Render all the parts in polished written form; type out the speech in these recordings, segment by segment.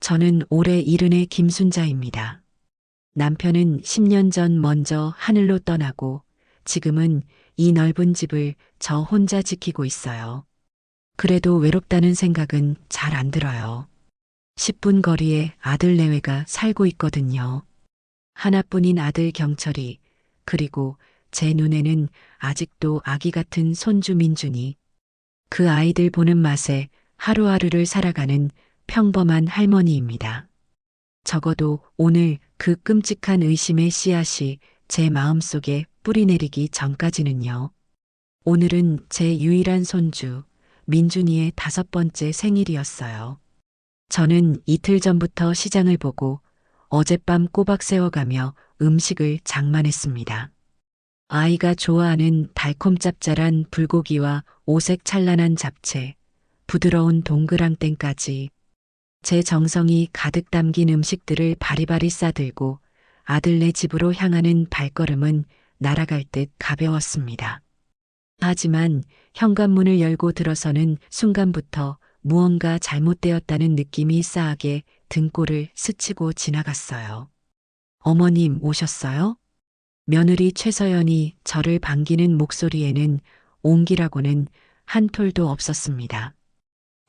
저는 올해 70의 김순자입니다. 남편은 10년 전 먼저 하늘로 떠나고 지금은 이 넓은 집을 저 혼자 지키고 있어요. 그래도 외롭다는 생각은 잘 안 들어요. 10분 거리에 아들 내외가 살고 있거든요. 하나뿐인 아들 경철이, 그리고 제 눈에는 아직도 아기 같은 손주 민준이, 그 아이들 보는 맛에 하루하루를 살아가는 평범한 할머니입니다. 적어도 오늘 그 끔찍한 의심의 씨앗이 제 마음속에 뿌리내리기 전까지는요. 오늘은 제 유일한 손주, 민준이의 5번째 생일이었어요. 저는 이틀 전부터 시장을 보고 어젯밤 꼬박 세워가며 음식을 장만했습니다. 아이가 좋아하는 달콤 짭짤한 불고기와 오색 찬란한 잡채, 부드러운 동그랑땡까지 제 정성이 가득 담긴 음식들을 바리바리 싸들고 아들네 집으로 향하는 발걸음은 날아갈 듯 가벼웠습니다. 하지만 현관문을 열고 들어서는 순간부터 무언가 잘못되었다는 느낌이 싸하게 등골을 스치고 지나갔어요. 어머님 오셨어요? 며느리 최서연이 저를 반기는 목소리에는 온기라고는 한 톨도 없었습니다.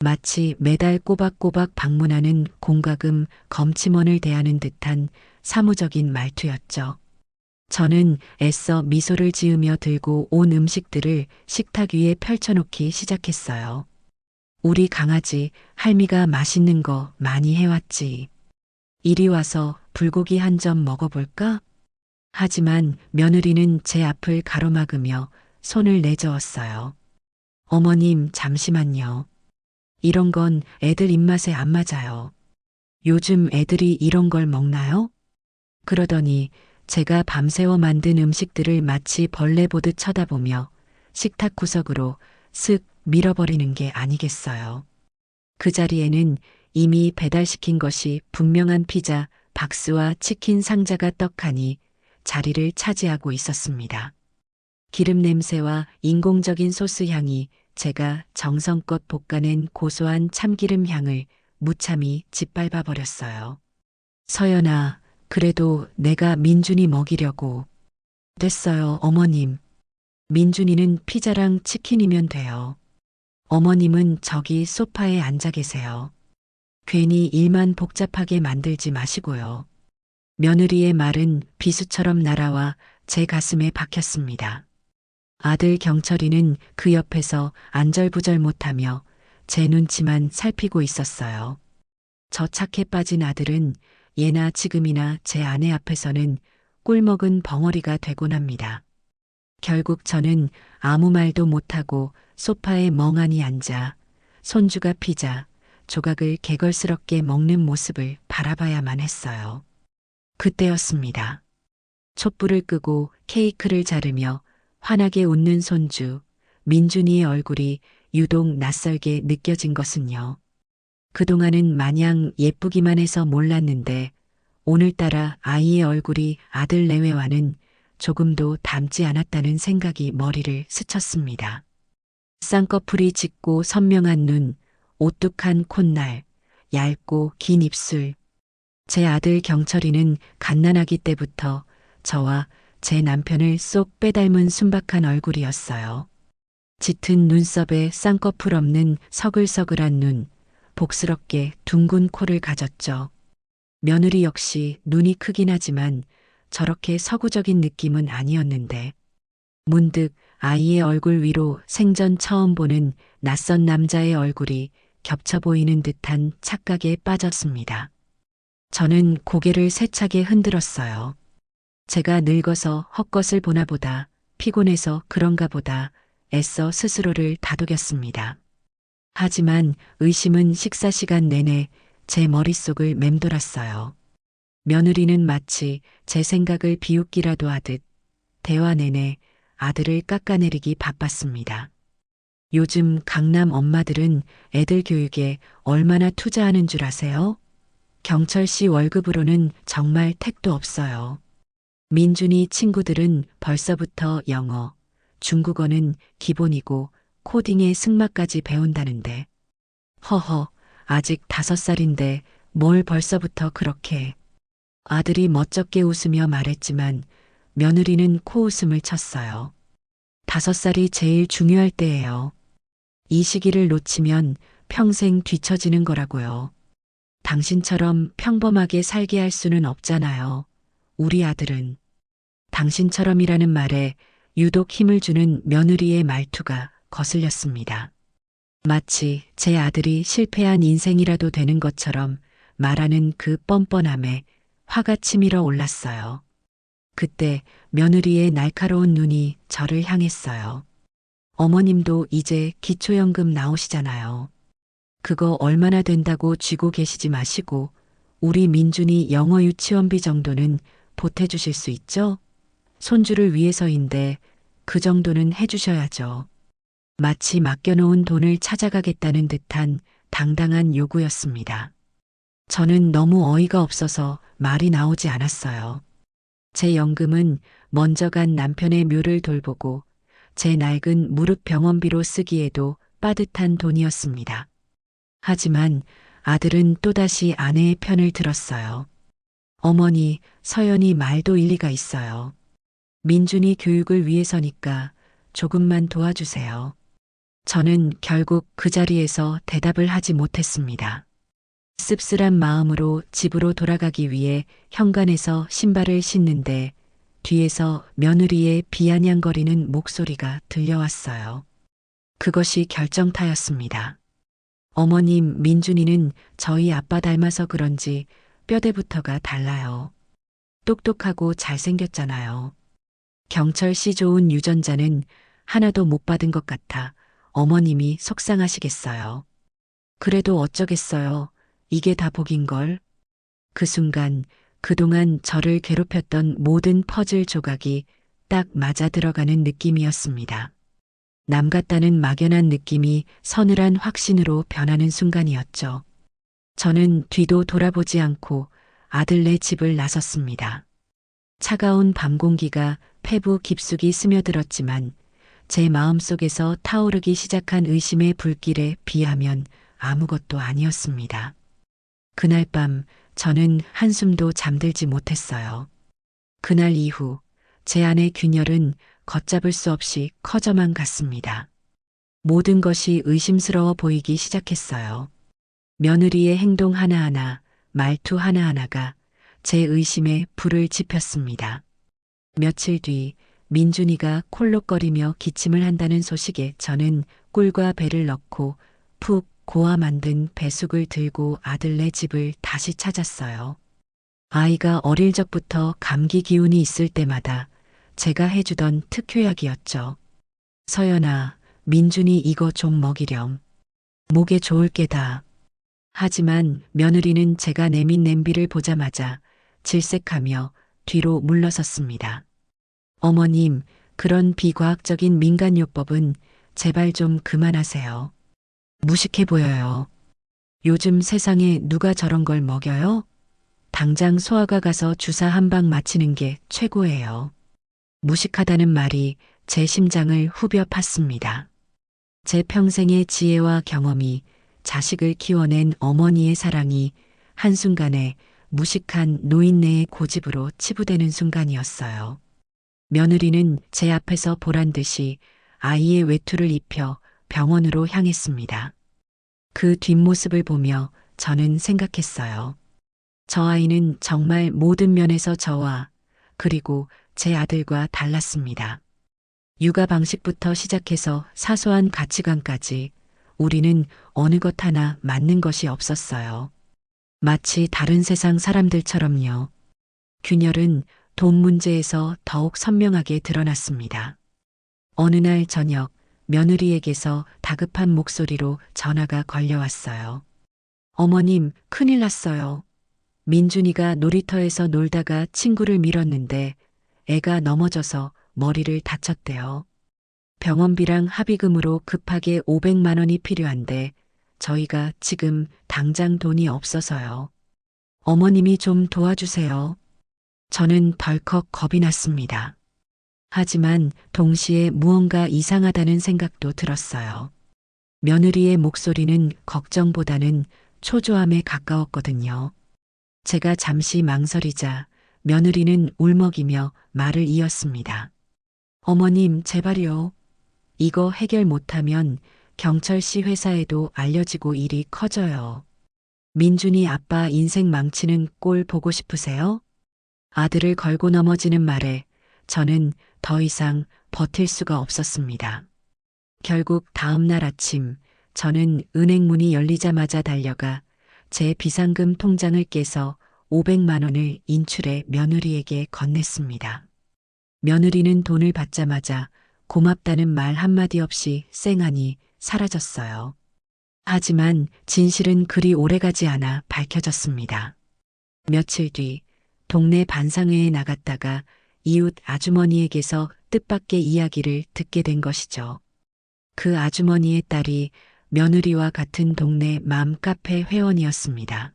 마치 매달 꼬박꼬박 방문하는 공과금 검침원을 대하는 듯한 사무적인 말투였죠. 저는 애써 미소를 지으며 들고 온 음식들을 식탁 위에 펼쳐놓기 시작했어요. 우리 강아지 할미가 맛있는 거 많이 해왔지. 이리 와서 불고기 한 점 먹어볼까? 하지만 며느리는 제 앞을 가로막으며 손을 내저었어요. 어머님 잠시만요. 이런 건 애들 입맛에 안 맞아요. 요즘 애들이 이런 걸 먹나요? 그러더니 제가 밤새워 만든 음식들을 마치 벌레 보듯 쳐다보며 식탁 구석으로 슥 밀어버리는 게 아니겠어요. 그 자리에는 이미 배달시킨 것이 분명한 피자 박스와 치킨 상자가 떡하니 자리를 차지하고 있었습니다. 기름 냄새와 인공적인 소스 향이 제가 정성껏 볶아낸 고소한 참기름 향을 무참히 짓밟아 버렸어요. 서연아, 그래도 내가 민준이 먹이려고. 됐어요, 어머님. 민준이는 피자랑 치킨이면 돼요. 어머님은 저기 소파에 앉아 계세요. 괜히 일만 복잡하게 만들지 마시고요. 며느리의 말은 비수처럼 날아와 제 가슴에 박혔습니다. 아들 경철이는 그 옆에서 안절부절 못하며 제 눈치만 살피고 있었어요. 저 착해 빠진 아들은 예나 지금이나 제 아내 앞에서는 꿀먹은 벙어리가 되곤 합니다. 결국 저는 아무 말도 못하고 소파에 멍하니 앉아 손주가 피자, 조각을 개걸스럽게 먹는 모습을 바라봐야만 했어요. 그때였습니다. 촛불을 끄고 케이크를 자르며 환하게 웃는 손주, 민준이의 얼굴이 유독 낯설게 느껴진 것은요. 그동안은 마냥 예쁘기만 해서 몰랐는데 오늘따라 아이의 얼굴이 아들 내외와는 조금도 닮지 않았다는 생각이 머리를 스쳤습니다. 쌍꺼풀이 짙고 선명한 눈, 오뚝한 콧날, 얇고 긴 입술. 제 아들 경철이는 갓난아기 때부터 저와 제 남편을 쏙 빼닮은 순박한 얼굴이었어요. 짙은 눈썹에 쌍꺼풀 없는 서글서글한 눈, 복스럽게 둥근 코를 가졌죠. 며느리 역시 눈이 크긴 하지만 저렇게 서구적인 느낌은 아니었는데 문득 아이의 얼굴 위로 생전 처음 보는 낯선 남자의 얼굴이 겹쳐 보이는 듯한 착각에 빠졌습니다. 저는 고개를 세차게 흔들었어요. 제가 늙어서 헛것을 보나 보다, 피곤해서 그런가 보다 애써 스스로를 다독였습니다. 하지만 의심은 식사 시간 내내 제 머릿속을 맴돌았어요. 며느리는 마치 제 생각을 비웃기라도 하듯 대화 내내 아들을 깎아내리기 바빴습니다. 요즘 강남 엄마들은 애들 교육에 얼마나 투자하는 줄 아세요? 경철 씨 월급으로는 정말 택도 없어요. 민준이 친구들은 벌써부터 영어, 중국어는 기본이고 코딩의 승마까지 배운다는데. 허허, 아직 5살인데 뭘 벌써부터 그렇게. 아들이 멋쩍게 웃으며 말했지만 며느리는 코웃음을 쳤어요. 5살이 제일 중요할 때예요. 이 시기를 놓치면 평생 뒤처지는 거라고요. 당신처럼 평범하게 살게 할 수는 없잖아요. 우리 아들은. 당신처럼이라는 말에 유독 힘을 주는 며느리의 말투가 거슬렸습니다. 마치 제 아들이 실패한 인생이라도 되는 것처럼 말하는 그 뻔뻔함에 화가 치밀어 올랐어요. 그때 며느리의 날카로운 눈이 저를 향했어요. 어머님도 이제 기초연금 나오시잖아요. 그거 얼마나 된다고 쥐고 계시지 마시고 우리 민준이 영어 유치원비 정도는 보태주실 수 있죠? 손주를 위해서인데 그 정도는 해주셔야죠. 마치 맡겨놓은 돈을 찾아가겠다는 듯한 당당한 요구였습니다. 저는 너무 어이가 없어서 말이 나오지 않았어요. 제 연금은 먼저 간 남편의 묘를 돌보고 제 낡은 무릎 병원비로 쓰기에도 빠듯한 돈이었습니다. 하지만 아들은 또다시 아내의 편을 들었어요. 어머니, 서연이 말도 일리가 있어요. 민준이 교육을 위해서니까 조금만 도와주세요. 저는 결국 그 자리에서 대답을 하지 못했습니다. 씁쓸한 마음으로 집으로 돌아가기 위해 현관에서 신발을 신는데 뒤에서 며느리의 비아냥거리는 목소리가 들려왔어요. 그것이 결정타였습니다. 어머님, 민준이는 저희 아빠 닮아서 그런지 뼈대부터가 달라요. 똑똑하고 잘생겼잖아요. 경철 씨 좋은 유전자는 하나도 못 받은 것 같아 어머님이 속상하시겠어요. 그래도 어쩌겠어요. 이게 다 복인걸. 그 순간 그동안 저를 괴롭혔던 모든 퍼즐 조각이 딱 맞아 들어가는 느낌이었습니다. 남 같다는 막연한 느낌이 서늘한 확신으로 변하는 순간이었죠. 저는 뒤도 돌아보지 않고 아들네 집을 나섰습니다. 차가운 밤 공기가 폐부 깊숙이 스며들었지만 제 마음속에서 타오르기 시작한 의심의 불길에 비하면 아무것도 아니었습니다. 그날 밤 저는 한숨도 잠들지 못했어요. 그날 이후 제 안의 균열은 걷잡을 수 없이 커져만 갔습니다. 모든 것이 의심스러워 보이기 시작했어요. 며느리의 행동 하나하나, 말투 하나하나가 제 의심에 불을 지폈습니다. 며칠 뒤 민준이가 콜록거리며 기침을 한다는 소식에 저는 꿀과 배를 넣고 푹 고아 만든 배숙을 들고 아들네 집을 다시 찾았어요. 아이가 어릴 적부터 감기 기운이 있을 때마다 제가 해주던 특효약이었죠. 서연아, 민준이 이거 좀 먹이렴. 목에 좋을 게다. 하지만 며느리는 제가 내민 냄비를 보자마자 질색하며 뒤로 물러섰습니다. 어머님, 그런 비과학적인 민간요법은 제발 좀 그만하세요. 무식해 보여요. 요즘 세상에 누가 저런 걸 먹여요? 당장 소아과 가서 주사 한 방 맞히는 게 최고예요. 무식하다는 말이 제 심장을 후벼 팠습니다. 제 평생의 지혜와 경험이 자식을 키워낸 어머니의 사랑이 한순간에 무식한 노인네의 고집으로 치부되는 순간이었어요. 며느리는 제 앞에서 보란 듯이 아이의 외투를 입혀 병원으로 향했습니다. 그 뒷모습을 보며 저는 생각했어요. 저 아이는 정말 모든 면에서 저와 그리고 제 아들과 달랐습니다. 육아 방식부터 시작해서 사소한 가치관까지 우리는 어느 것 하나 맞는 것이 없었어요. 마치 다른 세상 사람들처럼요. 균열은 돈 문제에서 더욱 선명하게 드러났습니다. 어느 날 저녁 며느리에게서 다급한 목소리로 전화가 걸려왔어요. 어머님, 큰일 났어요. 민준이가 놀이터에서 놀다가 친구를 밀었는데 애가 넘어져서 머리를 다쳤대요. 병원비랑 합의금으로 급하게 500만 원이 필요한데 저희가 지금 당장 돈이 없어서요. 어머님이 좀 도와주세요. 저는 덜컥 겁이 났습니다. 하지만 동시에 무언가 이상하다는 생각도 들었어요. 며느리의 목소리는 걱정보다는 초조함에 가까웠거든요. 제가 잠시 망설이자 며느리는 울먹이며 말을 이었습니다. 어머님, 제발요. 이거 해결 못하면 경철씨 회사에도 알려지고 일이 커져요. 민준이 아빠 인생 망치는 꼴 보고 싶으세요? 아들을 걸고 넘어지는 말에 저는 더 이상 버틸 수가 없었습니다. 결국 다음 날 아침 저는 은행 문이 열리자마자 달려가 제 비상금 통장을 깨서 500만 원을 인출해 며느리에게 건넸습니다. 며느리는 돈을 받자마자 고맙다는 말 한마디 없이 쌩하니 사라졌어요. 하지만 진실은 그리 오래가지 않아 밝혀졌습니다. 며칠 뒤 동네 반상회에 나갔다가 이웃 아주머니에게서 뜻밖의 이야기를 듣게 된 것이죠. 그 아주머니의 딸이 며느리와 같은 동네 맘카페 회원이었습니다.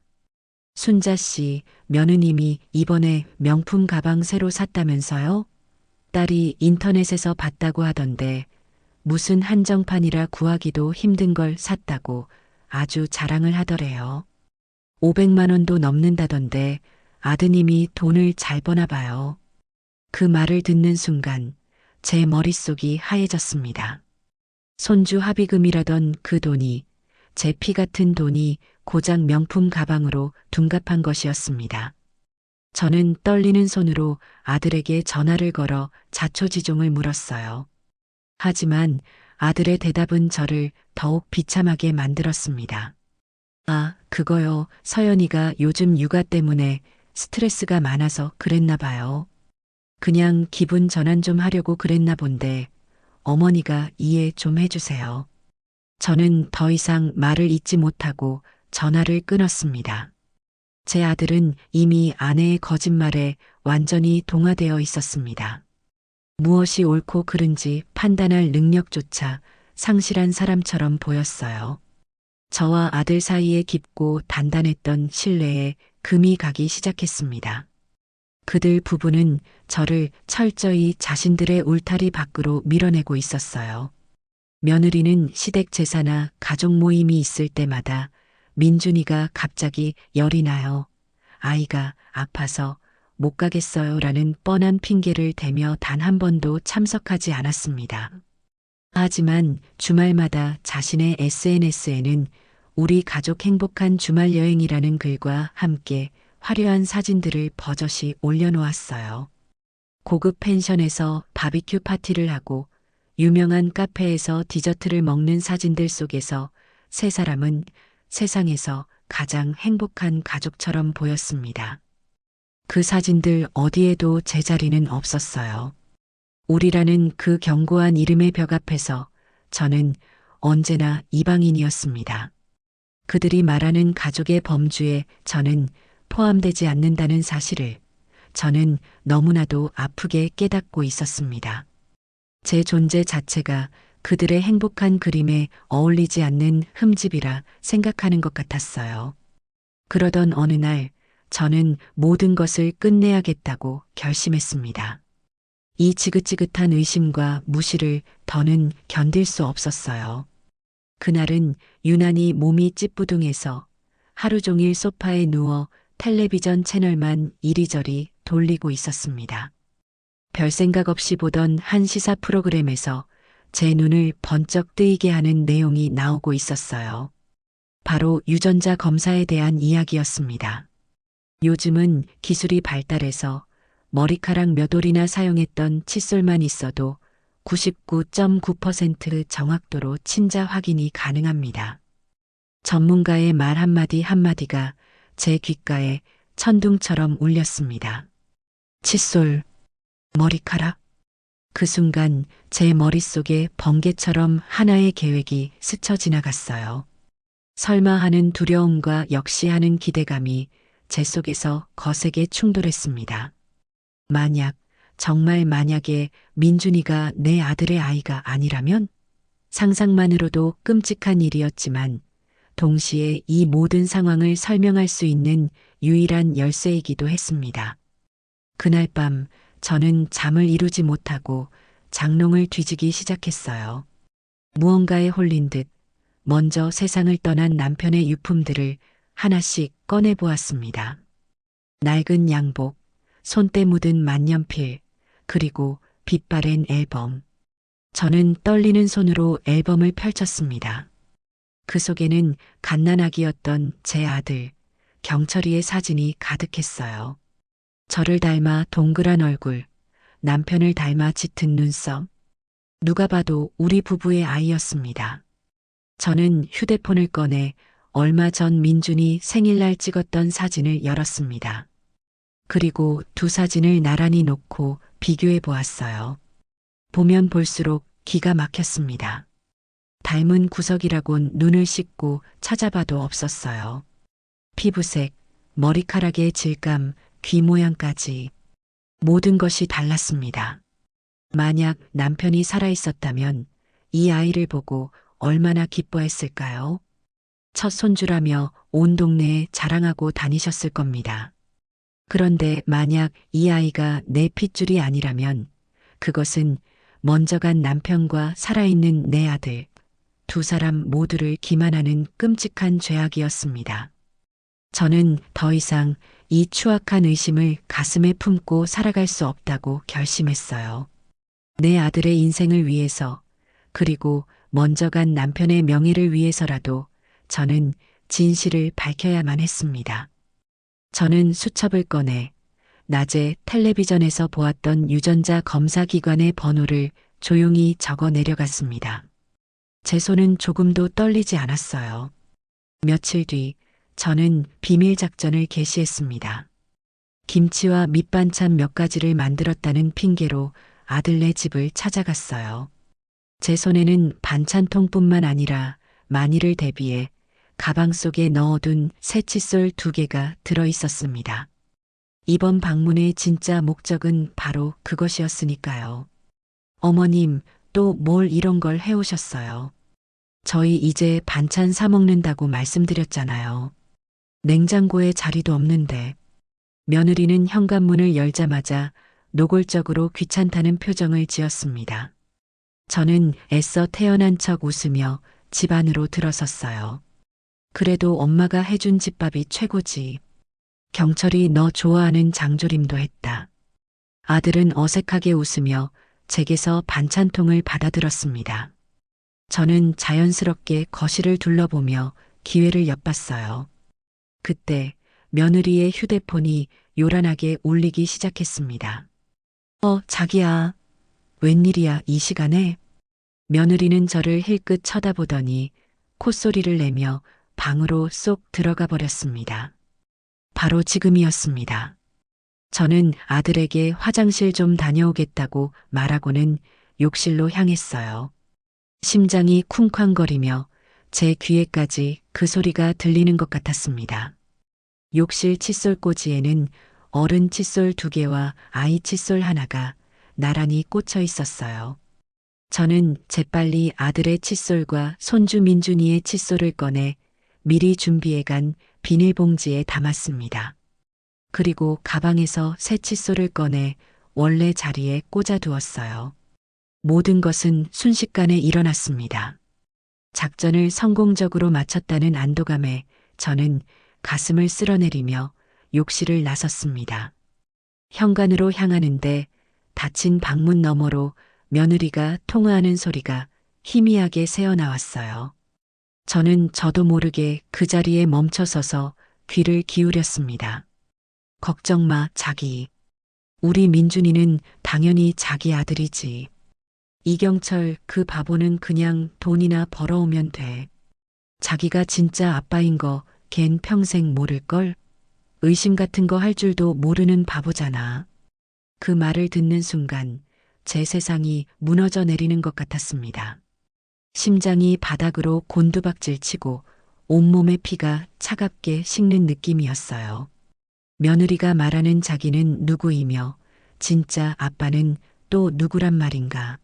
순자 씨, 며느님이 이번에 명품 가방 새로 샀다면서요? 딸이 인터넷에서 봤다고 하던데 무슨 한정판이라 구하기도 힘든 걸 샀다고 아주 자랑을 하더래요. 500만 원도 넘는다던데 아드님이 돈을 잘 버나 봐요. 그 말을 듣는 순간 제 머릿속이 하얘졌습니다. 손주 합의금이라던 그 돈이 제 피 같은 돈이 고작 명품 가방으로 둔갑한 것이었습니다. 저는 떨리는 손으로 아들에게 전화를 걸어 자초지종을 물었어요. 하지만 아들의 대답은 저를 더욱 비참하게 만들었습니다. 아, 그거요. 서연이가 요즘 육아 때문에 스트레스가 많아서 그랬나 봐요. 그냥 기분 전환 좀 하려고 그랬나 본데 어머니가 이해 좀 해주세요. 저는 더 이상 말을 잇지 못하고 전화를 끊었습니다. 제 아들은 이미 아내의 거짓말에 완전히 동화되어 있었습니다. 무엇이 옳고 그른지 판단할 능력조차 상실한 사람처럼 보였어요. 저와 아들 사이에 깊고 단단했던 신뢰에 금이 가기 시작했습니다. 그들 부부는 저를 철저히 자신들의 울타리 밖으로 밀어내고 있었어요. 며느리는 시댁 제사나 가족 모임이 있을 때마다 민준이가 갑자기 열이 나요. 아이가 아파서 못 가겠어요 라는 뻔한 핑계를 대며 단 한 번도 참석하지 않았습니다. 하지만 주말마다 자신의 SNS에는 우리 가족 행복한 주말 여행이라는 글과 함께 화려한 사진들을 버젓이 올려놓았어요. 고급 펜션에서 바비큐 파티를 하고 유명한 카페에서 디저트를 먹는 사진들 속에서 세 사람은 세상에서 가장 행복한 가족처럼 보였습니다. 그 사진들 어디에도 제 자리는 없었어요. 우리라는 그 견고한 이름의 벽 앞에서 저는 언제나 이방인이었습니다. 그들이 말하는 가족의 범주에 저는 포함되지 않는다는 사실을 저는 너무나도 아프게 깨닫고 있었습니다. 제 존재 자체가 그들의 행복한 그림에 어울리지 않는 흠집이라 생각하는 것 같았어요. 그러던 어느 날 저는 모든 것을 끝내야겠다고 결심했습니다. 이 지긋지긋한 의심과 무시를 더는 견딜 수 없었어요. 그날은 유난히 몸이 찌뿌둥해서 하루 종일 소파에 누워 텔레비전 채널만 이리저리 돌리고 있었습니다. 별 생각 없이 보던 한 시사 프로그램에서 제 눈을 번쩍 뜨이게 하는 내용이 나오고 있었어요. 바로 유전자 검사에 대한 이야기였습니다. 요즘은 기술이 발달해서 머리카락 몇 올이나 사용했던 칫솔만 있어도 99.9% 정확도로 친자 확인이 가능합니다. 전문가의 말 한마디 한마디가 제 귓가에 천둥처럼 울렸습니다. 칫솔, 머리카락. 그 순간 제 머릿속에 번개처럼 하나의 계획이 스쳐 지나갔어요. 설마 하는 두려움과 역시 하는 기대감이 제 속에서 거세게 충돌했습니다. 만약, 정말 만약에 민준이가 내 아들의 아이가 아니라면? 상상만으로도 끔찍한 일이었지만 동시에 이 모든 상황을 설명할 수 있는 유일한 열쇠이기도 했습니다. 그날 밤 저는 잠을 이루지 못하고 장롱을 뒤지기 시작했어요. 무언가에 홀린 듯 먼저 세상을 떠난 남편의 유품들을 하나씩 꺼내 보았습니다. 낡은 양복, 손때 묻은 만년필, 그리고 빛바랜 앨범. 저는 떨리는 손으로 앨범을 펼쳤습니다. 그 속에는 갓난아기였던 제 아들, 경철이의 사진이 가득했어요. 저를 닮아 동그란 얼굴, 남편을 닮아 짙은 눈썹. 누가 봐도 우리 부부의 아이였습니다. 저는 휴대폰을 꺼내 얼마 전 민준이 생일날 찍었던 사진을 열었습니다. 그리고 두 사진을 나란히 놓고 비교해 보았어요. 보면 볼수록 기가 막혔습니다. 닮은 구석이라곤 눈을 씻고 찾아봐도 없었어요. 피부색, 머리카락의 질감, 귀 모양까지 모든 것이 달랐습니다. 만약 남편이 살아있었다면 이 아이를 보고 얼마나 기뻐했을까요? 첫 손주라며 온 동네에 자랑하고 다니셨을 겁니다. 그런데 만약 이 아이가 내 핏줄이 아니라면 그것은 먼저 간 남편과 살아있는 내 아들, 두 사람 모두를 기만하는 끔찍한 죄악이었습니다. 저는 더 이상 이 추악한 의심을 가슴에 품고 살아갈 수 없다고 결심했어요. 내 아들의 인생을 위해서, 그리고 먼저 간 남편의 명예를 위해서라도 저는 진실을 밝혀야만 했습니다. 저는 수첩을 꺼내 낮에 텔레비전에서 보았던 유전자 검사 기관의 번호를 조용히 적어 내려갔습니다. 제 손은 조금도 떨리지 않았어요. 며칠 뒤 저는 비밀 작전을 개시했습니다. 김치와 밑반찬 몇 가지를 만들었다는 핑계로 아들네 집을 찾아갔어요. 제 손에는 반찬통뿐만 아니라 만일을 대비해 가방 속에 넣어둔 새 칫솔 2개가 들어 있었습니다. 이번 방문의 진짜 목적은 바로 그것이었으니까요. 어머님, 또 뭘 이런 걸 해오셨어요? 저희 이제 반찬 사 먹는다고 말씀드렸잖아요. 냉장고에 자리도 없는데. 며느리는 현관문을 열자마자 노골적으로 귀찮다는 표정을 지었습니다. 저는 애써 태어난 척 웃으며 집 안으로 들어섰어요. 그래도 엄마가 해준 집밥이 최고지. 경철이 너 좋아하는 장조림도 했다. 아들은 어색하게 웃으며 제게서 반찬통을 받아들었습니다. 저는 자연스럽게 거실을 둘러보며 기회를 엿봤어요. 그때 며느리의 휴대폰이 요란하게 울리기 시작했습니다. 자기야. 웬일이야 이 시간에? 며느리는 저를 힐끗 쳐다보더니 콧소리를 내며 방으로 쏙 들어가 버렸습니다. 바로 지금이었습니다. 저는 아들에게 화장실 좀 다녀오겠다고 말하고는 욕실로 향했어요. 심장이 쿵쾅거리며 제 귀에까지 그 소리가 들리는 것 같았습니다. 욕실 칫솔꽂이에는 어른 칫솔 2개와 아이 칫솔 하나가 나란히 꽂혀 있었어요. 저는 재빨리 아들의 칫솔과 손주 민준이의 칫솔을 꺼내 미리 준비해간 비닐봉지에 담았습니다. 그리고 가방에서 새 칫솔을 꺼내 원래 자리에 꽂아두었어요. 모든 것은 순식간에 일어났습니다. 작전을 성공적으로 마쳤다는 안도감에 저는 가슴을 쓸어내리며 욕실을 나섰습니다. 현관으로 향하는데 닫힌 방문 너머로 며느리가 통화하는 소리가 희미하게 새어나왔어요. 저는 저도 모르게 그 자리에 멈춰서서 귀를 기울였습니다. 걱정 마, 자기. 우리 민준이는 당연히 자기 아들이지. 이경철 그 바보는 그냥 돈이나 벌어오면 돼. 자기가 진짜 아빠인 거 걘 평생 모를걸? 의심 같은 거 할 줄도 모르는 바보잖아. 그 말을 듣는 순간 제 세상이 무너져 내리는 것 같았습니다. 심장이 바닥으로 곤두박질 치고 온몸의 피가 차갑게 식는 느낌이었어요. 며느리가 말하는 자기는 누구이며 진짜 아빠는 또 누구란 말인가.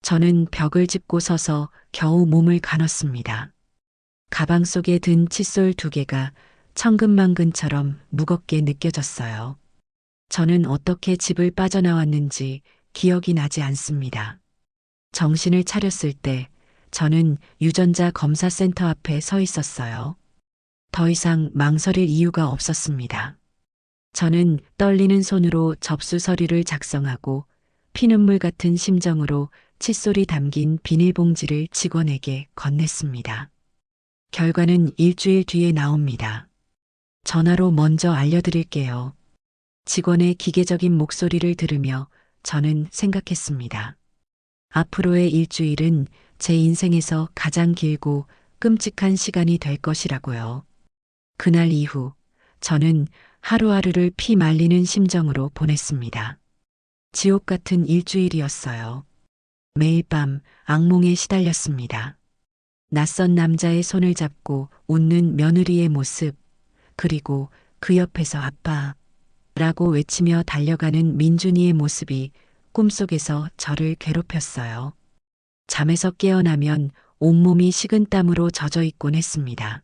저는 벽을 짚고 서서 겨우 몸을 가눴습니다. 가방 속에 든 칫솔 2개가 천근만근처럼 무겁게 느껴졌어요. 저는 어떻게 집을 빠져나왔는지 기억이 나지 않습니다. 정신을 차렸을 때 저는 유전자 검사 센터 앞에 서 있었어요. 더 이상 망설일 이유가 없었습니다. 저는 떨리는 손으로 접수 서류를 작성하고 피눈물 같은 심정으로 칫솔이 담긴 비닐봉지를 직원에게 건넸습니다. 결과는 일주일 뒤에 나옵니다. 전화로 먼저 알려드릴게요. 직원의 기계적인 목소리를 들으며 저는 생각했습니다. 앞으로의 일주일은 제 인생에서 가장 길고 끔찍한 시간이 될 것이라고요. 그날 이후 저는 하루하루를 피 말리는 심정으로 보냈습니다. 지옥 같은 일주일이었어요. 매일 밤 악몽에 시달렸습니다. 낯선 남자의 손을 잡고 웃는 며느리의 모습, 그리고 그 옆에서 아빠 라고 외치며 달려가는 민준이의 모습이 꿈속에서 저를 괴롭혔어요. 잠에서 깨어나면 온몸이 식은땀으로 젖어 있곤 했습니다.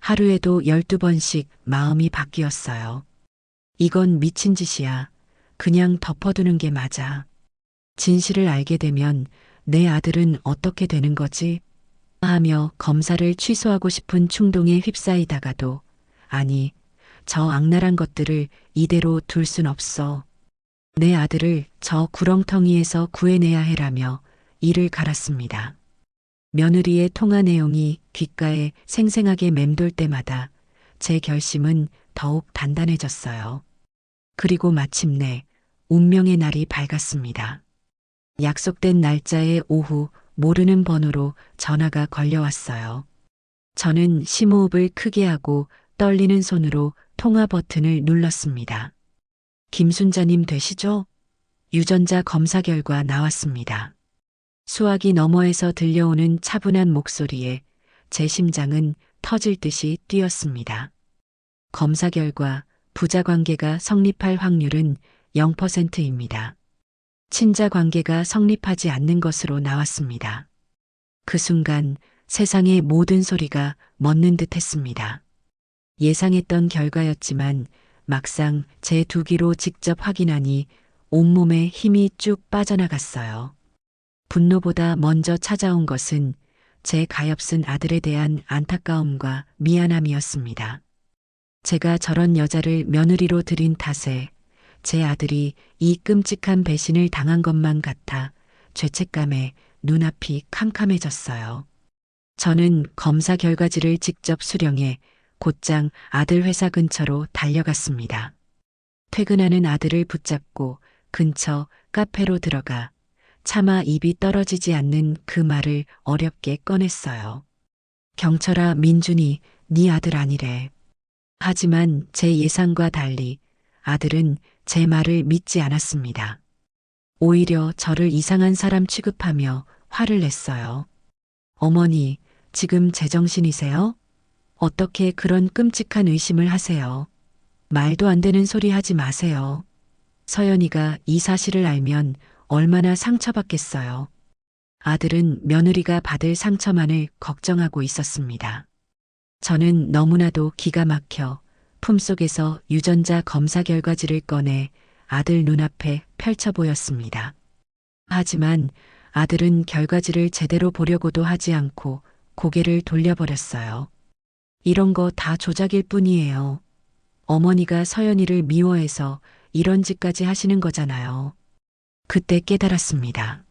하루에도 12번씩 마음이 바뀌었어요. 이건 미친 짓이야. 그냥 덮어두는 게 맞아. 진실을 알게 되면 내 아들은 어떻게 되는 거지? 하며 검사를 취소하고 싶은 충동에 휩싸이다가도 아니, 저 악랄한 것들을 이대로 둘 순 없어. 내 아들을 저 구렁텅이에서 구해내야 해라며 이를 갈았습니다. 며느리의 통화 내용이 귓가에 생생하게 맴돌 때마다 제 결심은 더욱 단단해졌어요. 그리고 마침내 운명의 날이 밝았습니다. 약속된 날짜의 오후 모르는 번호로 전화가 걸려왔어요. 저는 심호흡을 크게 하고 떨리는 손으로 통화 버튼을 눌렀습니다. 김순자님 되시죠? 유전자 검사 결과 나왔습니다. 수화기 너머에서 들려오는 차분한 목소리에 제 심장은 터질 듯이 뛰었습니다. 검사 결과 부자 관계가 성립할 확률은 0%입니다. 친자 관계가 성립하지 않는 것으로 나왔습니다. 그 순간 세상의 모든 소리가 멎는 듯 했습니다. 예상했던 결과였지만 막상 제 두기로 직접 확인하니 온몸에 힘이 쭉 빠져나갔어요. 분노보다 먼저 찾아온 것은 제 가엾은 아들에 대한 안타까움과 미안함이었습니다. 제가 저런 여자를 며느리로 들인 탓에 제 아들이 이 끔찍한 배신을 당한 것만 같아 죄책감에 눈앞이 캄캄해졌어요. 저는 검사 결과지를 직접 수령해 곧장 아들 회사 근처로 달려갔습니다. 퇴근하는 아들을 붙잡고 근처 카페로 들어가 차마 입이 떨어지지 않는 그 말을 어렵게 꺼냈어요. 경철아, 민준이 네 아들 아니래. 하지만 제 예상과 달리 아들은 제 말을 믿지 않았습니다. 오히려 저를 이상한 사람 취급하며 화를 냈어요. 어머니, 지금 제정신이세요? 어떻게 그런 끔찍한 의심을 하세요? 말도 안 되는 소리 하지 마세요. 서연이가 이 사실을 알면 얼마나 상처받겠어요. 아들은 며느리가 받을 상처만을 걱정하고 있었습니다. 저는 너무나도 기가 막혀 품속에서 유전자 검사 결과지를 꺼내 아들 눈앞에 펼쳐 보였습니다. 하지만 아들은 결과지를 제대로 보려고도 하지 않고 고개를 돌려버렸어요. 이런 거 다 조작일 뿐이에요. 어머니가 서연이를 미워해서 이런 짓까지 하시는 거잖아요. 그때 깨달았습니다.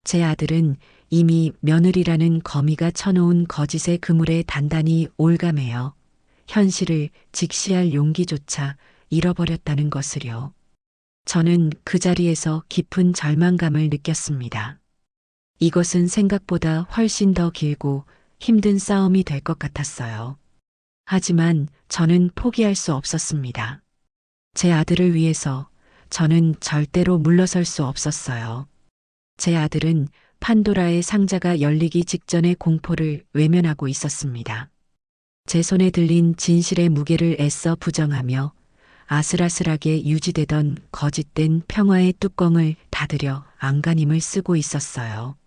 제 아들은 이미 며느리라는 거미가 쳐놓은 거짓의 그물에 단단히 올가매어 현실을 직시할 용기조차 잃어버렸다는 것을요. 저는 그 자리에서 깊은 절망감을 느꼈습니다. 이것은 생각보다 훨씬 더 길고 힘든 싸움이 될 것 같았어요. 하지만 저는 포기할 수 없었습니다. 제 아들을 위해서 저는 절대로 물러설 수 없었어요. 제 아들은 판도라의 상자가 열리기 직전의 공포를 외면하고 있었습니다. 제 손에 들린 진실의 무게를 애써 부정하며 아슬아슬하게 유지되던 거짓된 평화의 뚜껑을 닫으려 안간힘을 쓰고 있었어요.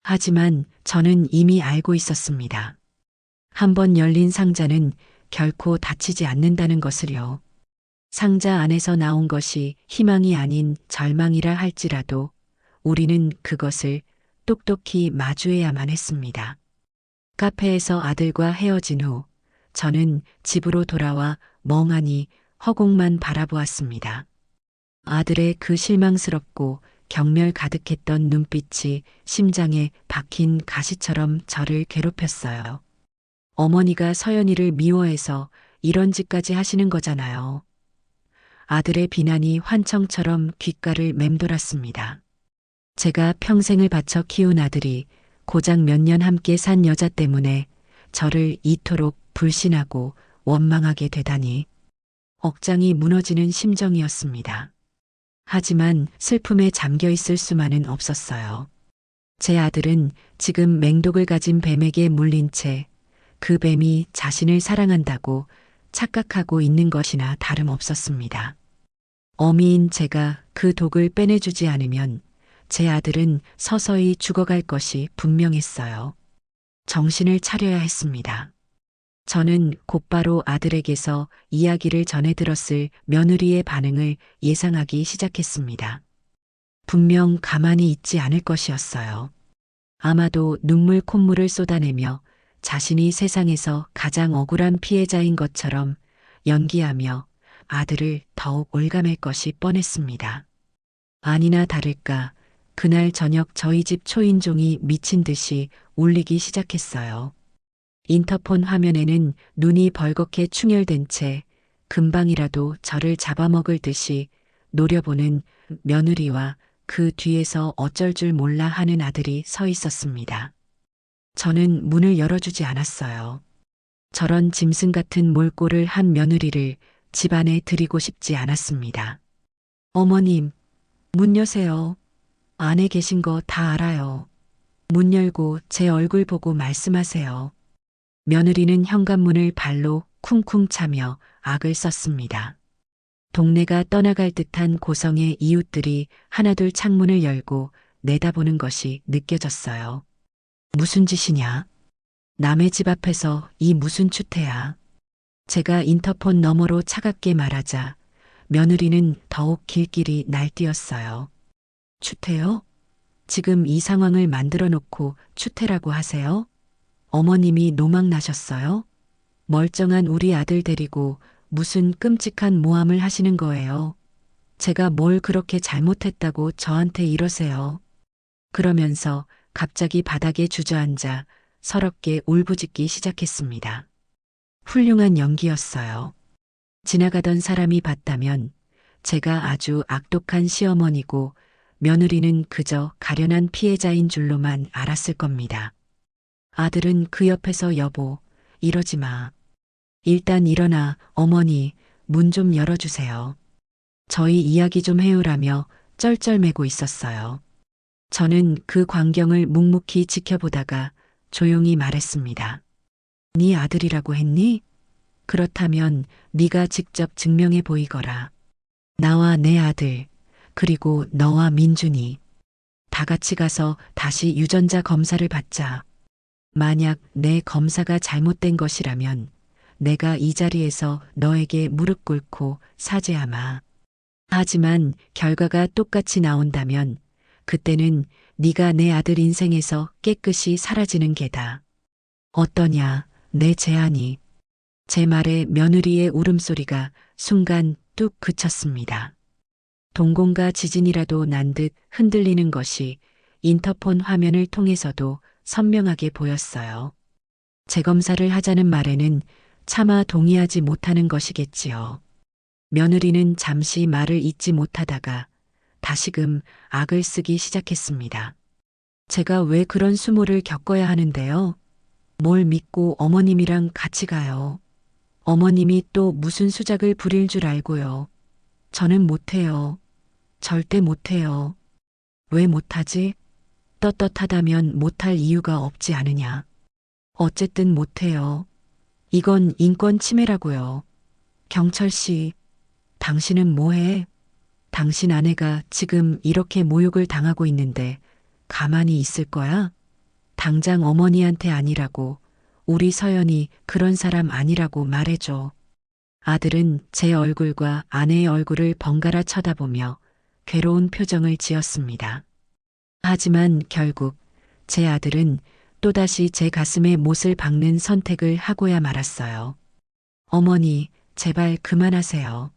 하지만 저는 이미 알고 있었습니다. 한번 열린 상자는 결코 닫히지 않는다는 것을요. 상자 안에서 나온 것이 희망이 아닌 절망이라 할지라도 우리는 그것을 똑똑히 마주해야만 했습니다. 카페에서 아들과 헤어진 후 저는 집으로 돌아와 멍하니 허공만 바라보았습니다. 아들의 그 실망스럽고 경멸 가득했던 눈빛이 심장에 박힌 가시처럼 저를 괴롭혔어요. 어머니가 서연이를 미워해서 이런 짓까지 하시는 거잖아요. 아들의 비난이 환청처럼 귓가를 맴돌았습니다. 제가 평생을 바쳐 키운 아들이 고작 몇 년 함께 산 여자 때문에 저를 이토록 불신하고 원망하게 되다니 억장이 무너지는 심정이었습니다. 하지만 슬픔에 잠겨 있을 수만은 없었어요. 제 아들은 지금 맹독을 가진 뱀에게 물린 채 그 뱀이 자신을 사랑한다고 착각하고 있는 것이나 다름없었습니다. 어미인 제가 그 독을 빼내주지 않으면 제 아들은 서서히 죽어갈 것이 분명했어요. 정신을 차려야 했습니다. 저는 곧바로 아들에게서 이야기를 전해 들었을 며느리의 반응을 예상하기 시작했습니다. 분명 가만히 있지 않을 것이었어요. 아마도 눈물 콧물을 쏟아내며 자신이 세상에서 가장 억울한 피해자인 것처럼 연기하며 아들을 더욱 올가맬 것이 뻔했습니다. 아니나 다를까 그날 저녁 저희 집 초인종이 미친 듯이 울리기 시작했어요. 인터폰 화면에는 눈이 벌겋게 충혈된 채 금방이라도 저를 잡아먹을 듯이 노려보는 며느리와 그 뒤에서 어쩔 줄 몰라 하는 아들이 서 있었습니다. 저는 문을 열어주지 않았어요. 저런 짐승 같은 몰골을 한 며느리를 집 안에 들이고 싶지 않았습니다. 어머님, 문 여세요. 안에 계신 거 다 알아요. 문 열고 제 얼굴 보고 말씀하세요. 며느리는 현관문을 발로 쿵쿵 차며 악을 썼습니다. 동네가 떠나갈 듯한 고성의 이웃들이 하나둘 창문을 열고 내다보는 것이 느껴졌어요. 무슨 짓이냐? 남의 집 앞에서 이 무슨 추태야? 제가 인터폰 너머로 차갑게 말하자 며느리는 더욱 길길이 날뛰었어요. 추태요? 지금 이 상황을 만들어 놓고 추태라고 하세요? 어머님이 노망 나셨어요? 멀쩡한 우리 아들 데리고 무슨 끔찍한 모함을 하시는 거예요? 제가 뭘 그렇게 잘못했다고 저한테 이러세요? 그러면서 갑자기 바닥에 주저앉아 서럽게 울부짖기 시작했습니다. 훌륭한 연기였어요. 지나가던 사람이 봤다면 제가 아주 악독한 시어머니고 며느리는 그저 가련한 피해자인 줄로만 알았을 겁니다. 아들은 그 옆에서 여보, 이러지 마. 일단 일어나, 어머니, 문 좀 열어주세요. 저희 이야기 좀 해요라며 쩔쩔매고 있었어요. 저는 그 광경을 묵묵히 지켜보다가 조용히 말했습니다. 네 아들이라고 했니? 그렇다면 네가 직접 증명해 보이거라. 나와 내 아들, 그리고 너와 민준이 다 같이 가서 다시 유전자 검사를 받자. 만약 내 검사가 잘못된 것이라면 내가 이 자리에서 너에게 무릎 꿇고 사죄하마. 하지만 결과가 똑같이 나온다면 그때는 네가 내 아들 인생에서 깨끗이 사라지는 게다. 어떠냐, 내 제안이. 제 말에 며느리의 울음소리가 순간 뚝 그쳤습니다. 동공과 지진이라도 난 듯 흔들리는 것이 인터폰 화면을 통해서도 선명하게 보였어요. 재검사를 하자는 말에는 차마 동의하지 못하는 것이겠지요. 며느리는 잠시 말을 잇지 못하다가 다시금 악을 쓰기 시작했습니다. 제가 왜 그런 수모를 겪어야 하는데요? 뭘 믿고 어머님이랑 같이 가요. 어머님이 또 무슨 수작을 부릴 줄 알고요. 저는 못해요. 절대 못해요. 왜 못하지? 떳떳하다면 못할 이유가 없지 않으냐. 어쨌든 못해요. 이건 인권 침해라고요. 경철 씨, 당신은 뭐해? 당신 아내가 지금 이렇게 모욕을 당하고 있는데 가만히 있을 거야? 당장 어머니한테 아니라고, 우리 서연이 그런 사람 아니라고 말해줘. 아들은 제 얼굴과 아내의 얼굴을 번갈아 쳐다보며 괴로운 표정을 지었습니다. 하지만 결국 제 아들은 또다시 제 가슴에 못을 박는 선택을 하고야 말았어요. 어머니, 제발 그만하세요.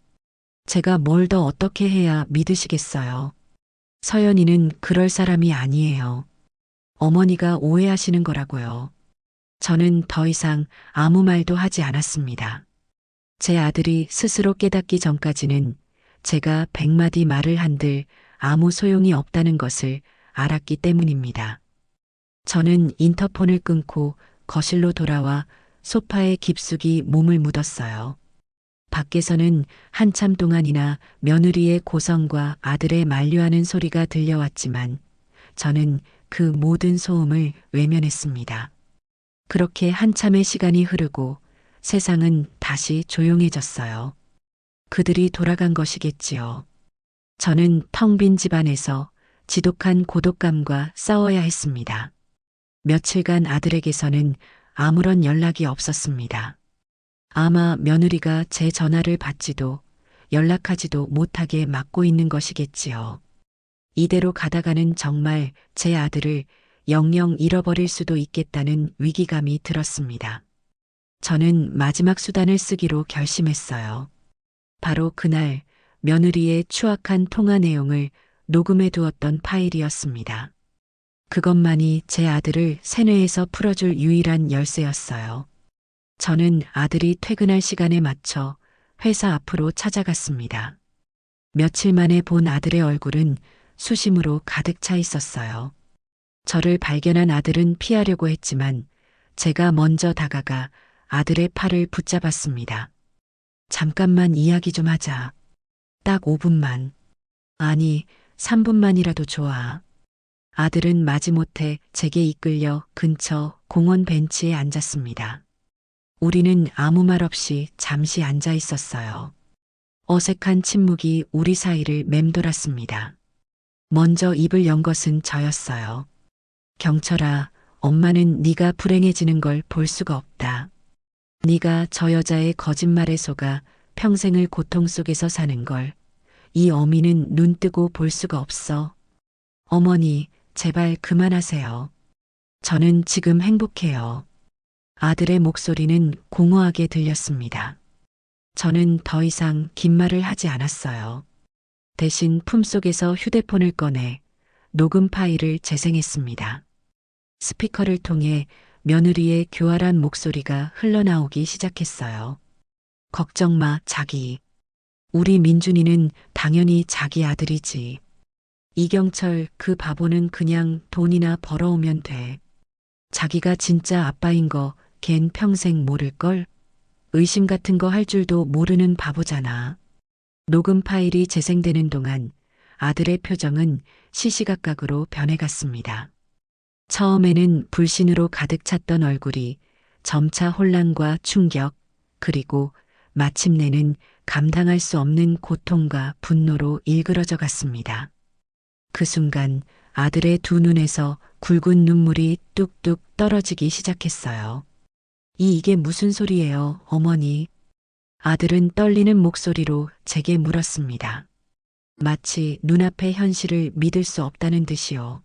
제가 뭘 더 어떻게 해야 믿으시겠어요? 서연이는 그럴 사람이 아니에요. 어머니가 오해하시는 거라고요. 저는 더 이상 아무 말도 하지 않았습니다. 제 아들이 스스로 깨닫기 전까지는 제가 100마디 말을 한들 아무 소용이 없다는 것을 알았기 때문입니다. 저는 인터폰을 끊고 거실로 돌아와 소파에 깊숙이 몸을 묻었어요. 밖에서는 한참 동안이나 며느리의 고성과 아들의 만류하는 소리가 들려왔지만 저는 그 모든 소음을 외면했습니다. 그렇게 한참의 시간이 흐르고 세상은 다시 조용해졌어요. 그들이 돌아간 것이겠지요. 저는 텅 빈 집안에서 지독한 고독감과 싸워야 했습니다. 며칠간 아들에게서는 아무런 연락이 없었습니다. 아마 며느리가 제 전화를 받지도 연락하지도 못하게 막고 있는 것이겠지요. 이대로 가다가는 정말 제 아들을 영영 잃어버릴 수도 있겠다는 위기감이 들었습니다. 저는 마지막 수단을 쓰기로 결심했어요. 바로 그날 며느리의 추악한 통화 내용을 녹음해 두었던 파일이었습니다. 그것만이 제 아들을 세뇌에서 풀어줄 유일한 열쇠였어요. 저는 아들이 퇴근할 시간에 맞춰 회사 앞으로 찾아갔습니다. 며칠 만에 본 아들의 얼굴은 수심으로 가득 차 있었어요. 저를 발견한 아들은 피하려고 했지만 제가 먼저 다가가 아들의 팔을 붙잡았습니다. 잠깐만 이야기 좀 하자. 딱 5분만. 아니, 3분만이라도 좋아. 아들은 마지못해 제게 이끌려 근처 공원 벤치에 앉았습니다. 우리는 아무 말 없이 잠시 앉아 있었어요. 어색한 침묵이 우리 사이를 맴돌았습니다. 먼저 입을 연 것은 저였어요. 경철아, 엄마는 네가 불행해지는 걸 볼 수가 없다. 네가 저 여자의 거짓말에 속아 평생을 고통 속에서 사는 걸 이 어미는 눈 뜨고 볼 수가 없어. 어머니, 제발 그만하세요. 저는 지금 행복해요. 아들의 목소리는 공허하게 들렸습니다. 저는 더 이상 긴 말을 하지 않았어요. 대신 품속에서 휴대폰을 꺼내 녹음 파일을 재생했습니다. 스피커를 통해 며느리의 교활한 목소리가 흘러나오기 시작했어요. 걱정 마, 자기. 우리 민준이는 당연히 자기 아들이지. 이경철 그 바보는 그냥 돈이나 벌어오면 돼. 자기가 진짜 아빠인 거 걘 평생 모를걸? 의심 같은 거 할 줄도 모르는 바보잖아. 녹음 파일이 재생되는 동안 아들의 표정은 시시각각으로 변해갔습니다. 처음에는 불신으로 가득 찼던 얼굴이 점차 혼란과 충격, 그리고 마침내는 감당할 수 없는 고통과 분노로 일그러져 갔습니다. 그 순간 아들의 두 눈에서 굵은 눈물이 뚝뚝 떨어지기 시작했어요. 이게 무슨 소리예요, 어머니? 아들은 떨리는 목소리로 제게 물었습니다. 마치 눈앞의 현실을 믿을 수 없다는 듯이요.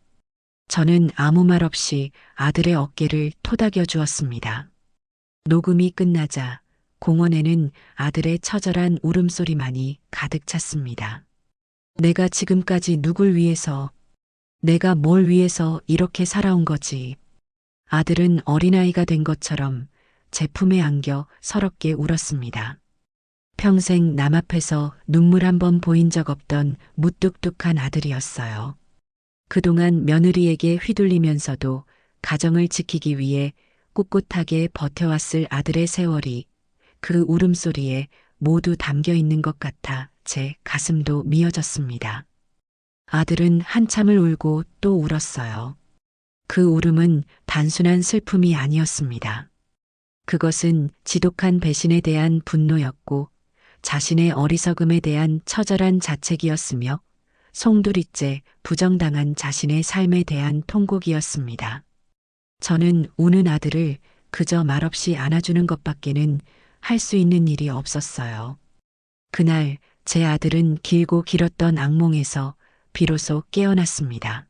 저는 아무 말 없이 아들의 어깨를 토닥여 주었습니다. 녹음이 끝나자 공원에는 아들의 처절한 울음소리만이 가득 찼습니다. 내가 지금까지 누굴 위해서, 내가 뭘 위해서 이렇게 살아온 거지. 아들은 어린아이가 된 것처럼 제 품에 안겨 서럽게 울었습니다. 평생 남 앞에서 눈물 한 번 보인 적 없던 무뚝뚝한 아들이었어요. 그동안 며느리에게 휘둘리면서도 가정을 지키기 위해 꿋꿋하게 버텨왔을 아들의 세월이 그 울음소리에 모두 담겨 있는 것 같아 제 가슴도 미어졌습니다. 아들은 한참을 울고 또 울었어요. 그 울음은 단순한 슬픔이 아니었습니다. 그것은 지독한 배신에 대한 분노였고 자신의 어리석음에 대한 처절한 자책이었으며 송두리째 부정당한 자신의 삶에 대한 통곡이었습니다. 저는 우는 아들을 그저 말없이 안아주는 것밖에는 할 수 있는 일이 없었어요. 그날 제 아들은 길고 길었던 악몽에서 비로소 깨어났습니다.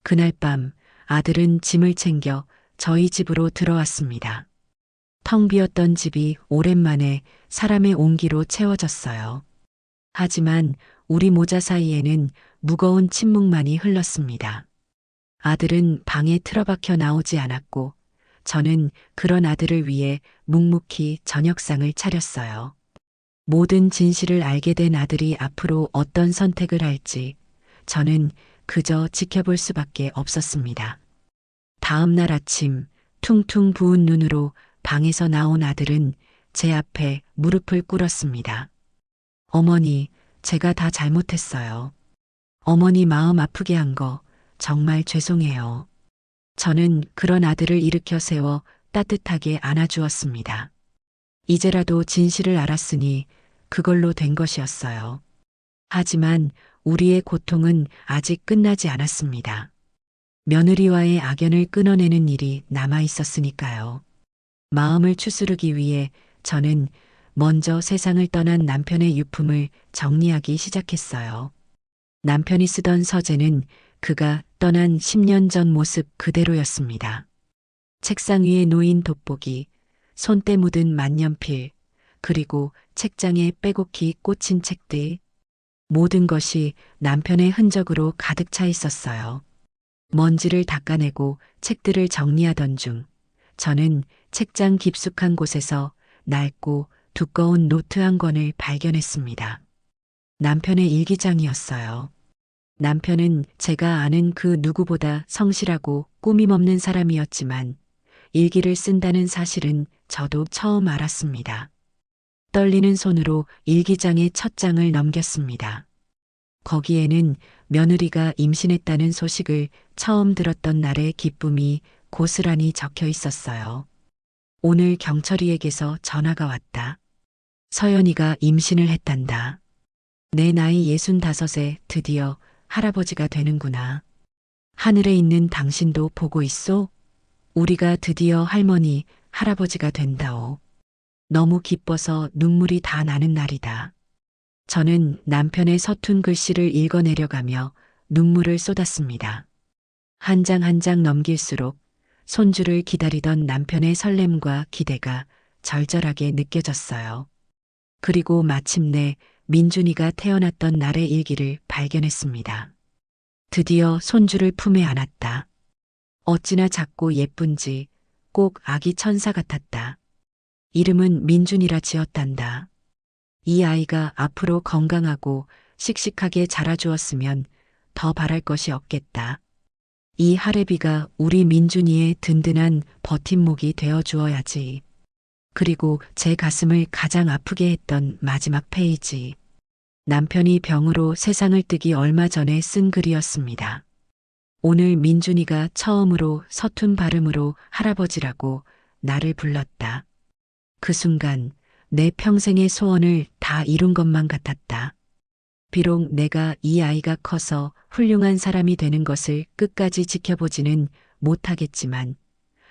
그날 밤 아들은 짐을 챙겨 저희 집으로 들어왔습니다. 텅 비었던 집이 오랜만에 사람의 온기로 채워졌어요. 하지만 우리 모자 사이에는 무거운 침묵만이 흘렀습니다. 아들은 방에 틀어박혀 나오지 않았고 저는 그런 아들을 위해 묵묵히 저녁상을 차렸어요. 모든 진실을 알게 된 아들이 앞으로 어떤 선택을 할지 저는 그저 지켜볼 수밖에 없었습니다. 다음 날 아침 퉁퉁 부은 눈으로 방에서 나온 아들은 제 앞에 무릎을 꿇었습니다. 어머니, 제가 다 잘못했어요. 어머니 마음 아프게 한 거 정말 죄송해요. 저는 그런 아들을 일으켜 세워 따뜻하게 안아주었습니다. 이제라도 진실을 알았으니 그걸로 된 것이었어요. 하지만 우리의 고통은 아직 끝나지 않았습니다. 며느리와의 악연을 끊어내는 일이 남아 있었으니까요. 마음을 추스르기 위해 저는 먼저 세상을 떠난 남편의 유품을 정리하기 시작했어요. 남편이 쓰던 서재는 그가 떠난 10년 전 모습 그대로였습니다. 책상 위에 놓인 돋보기, 손때 묻은 만년필, 그리고 책장에 빼곡히 꽂힌 책들. 모든 것이 남편의 흔적으로 가득 차 있었어요. 먼지를 닦아내고 책들을 정리하던 중 저는 책장 깊숙한 곳에서 낡고 두꺼운 노트 한 권을 발견했습니다. 남편의 일기장이었어요. 남편은 제가 아는 그 누구보다 성실하고 꾸밈 없는 사람이었지만 일기를 쓴다는 사실은 저도 처음 알았습니다. 떨리는 손으로 일기장의 첫 장을 넘겼습니다. 거기에는 며느리가 임신했다는 소식을 처음 들었던 날의 기쁨이 고스란히 적혀 있었어요. 오늘 경철이에게서 전화가 왔다. 서연이가 임신을 했단다. 내 나이 65에 드디어 할아버지가 되는구나. 하늘에 있는 당신도 보고 있소? 우리가 드디어 할머니, 할아버지가 된다오. 너무 기뻐서 눈물이 다 나는 날이다. 저는 남편의 서툰 글씨를 읽어내려가며 눈물을 쏟았습니다. 한 장 한 장 넘길수록 손주를 기다리던 남편의 설렘과 기대가 절절하게 느껴졌어요. 그리고 마침내 민준이가 태어났던 날의 일기를 발견했습니다. 드디어 손주를 품에 안았다. 어찌나 작고 예쁜지 꼭 아기 천사 같았다. 이름은 민준이라 지었단다. 이 아이가 앞으로 건강하고 씩씩하게 자라주었으면 더 바랄 것이 없겠다. 이 할애비가 우리 민준이의 든든한 버팀목이 되어 주어야지. 그리고 제 가슴을 가장 아프게 했던 마지막 페이지. 남편이 병으로 세상을 뜨기 얼마 전에 쓴 글이었습니다. 오늘 민준이가 처음으로 서툰 발음으로 할아버지라고 나를 불렀다. 그 순간 내 평생의 소원을 다 이룬 것만 같았다. 비록 내가 이 아이가 커서 훌륭한 사람이 되는 것을 끝까지 지켜보지는 못하겠지만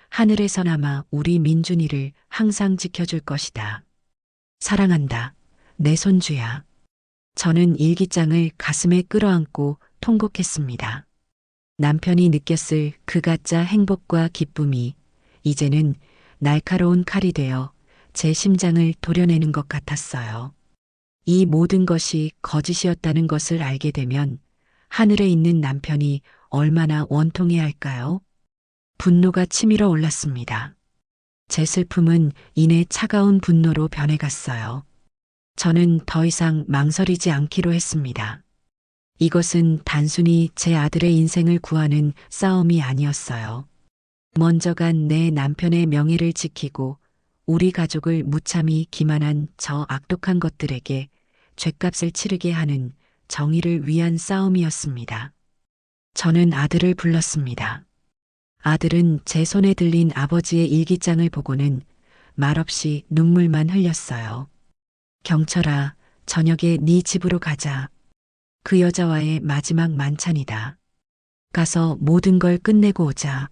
하늘에서나마 우리 민준이를 항상 지켜줄 것이다. 사랑한다. 내 손주야. 저는 일기장을 가슴에 끌어안고 통곡했습니다. 남편이 느꼈을 그 가짜 행복과 기쁨이 이제는 날카로운 칼이 되어 제 심장을 도려내는 것 같았어요. 이 모든 것이 거짓이었다는 것을 알게 되면 하늘에 있는 남편이 얼마나 원통해야 할까요? 분노가 치밀어 올랐습니다. 제 슬픔은 이내 차가운 분노로 변해갔어요. 저는 더 이상 망설이지 않기로 했습니다. 이것은 단순히 제 아들의 인생을 구하는 싸움이 아니었어요. 먼저 간 내 남편의 명예를 지키고 우리 가족을 무참히 기만한 저 악독한 것들에게 죗값을 치르게 하는 정의를 위한 싸움이었습니다. 저는 아들을 불렀습니다. 아들은 제 손에 들린 아버지의 일기장을 보고는 말없이 눈물만 흘렸어요. 경철아, 저녁에 네 집으로 가자. 그 여자와의 마지막 만찬이다. 가서 모든 걸 끝내고 오자.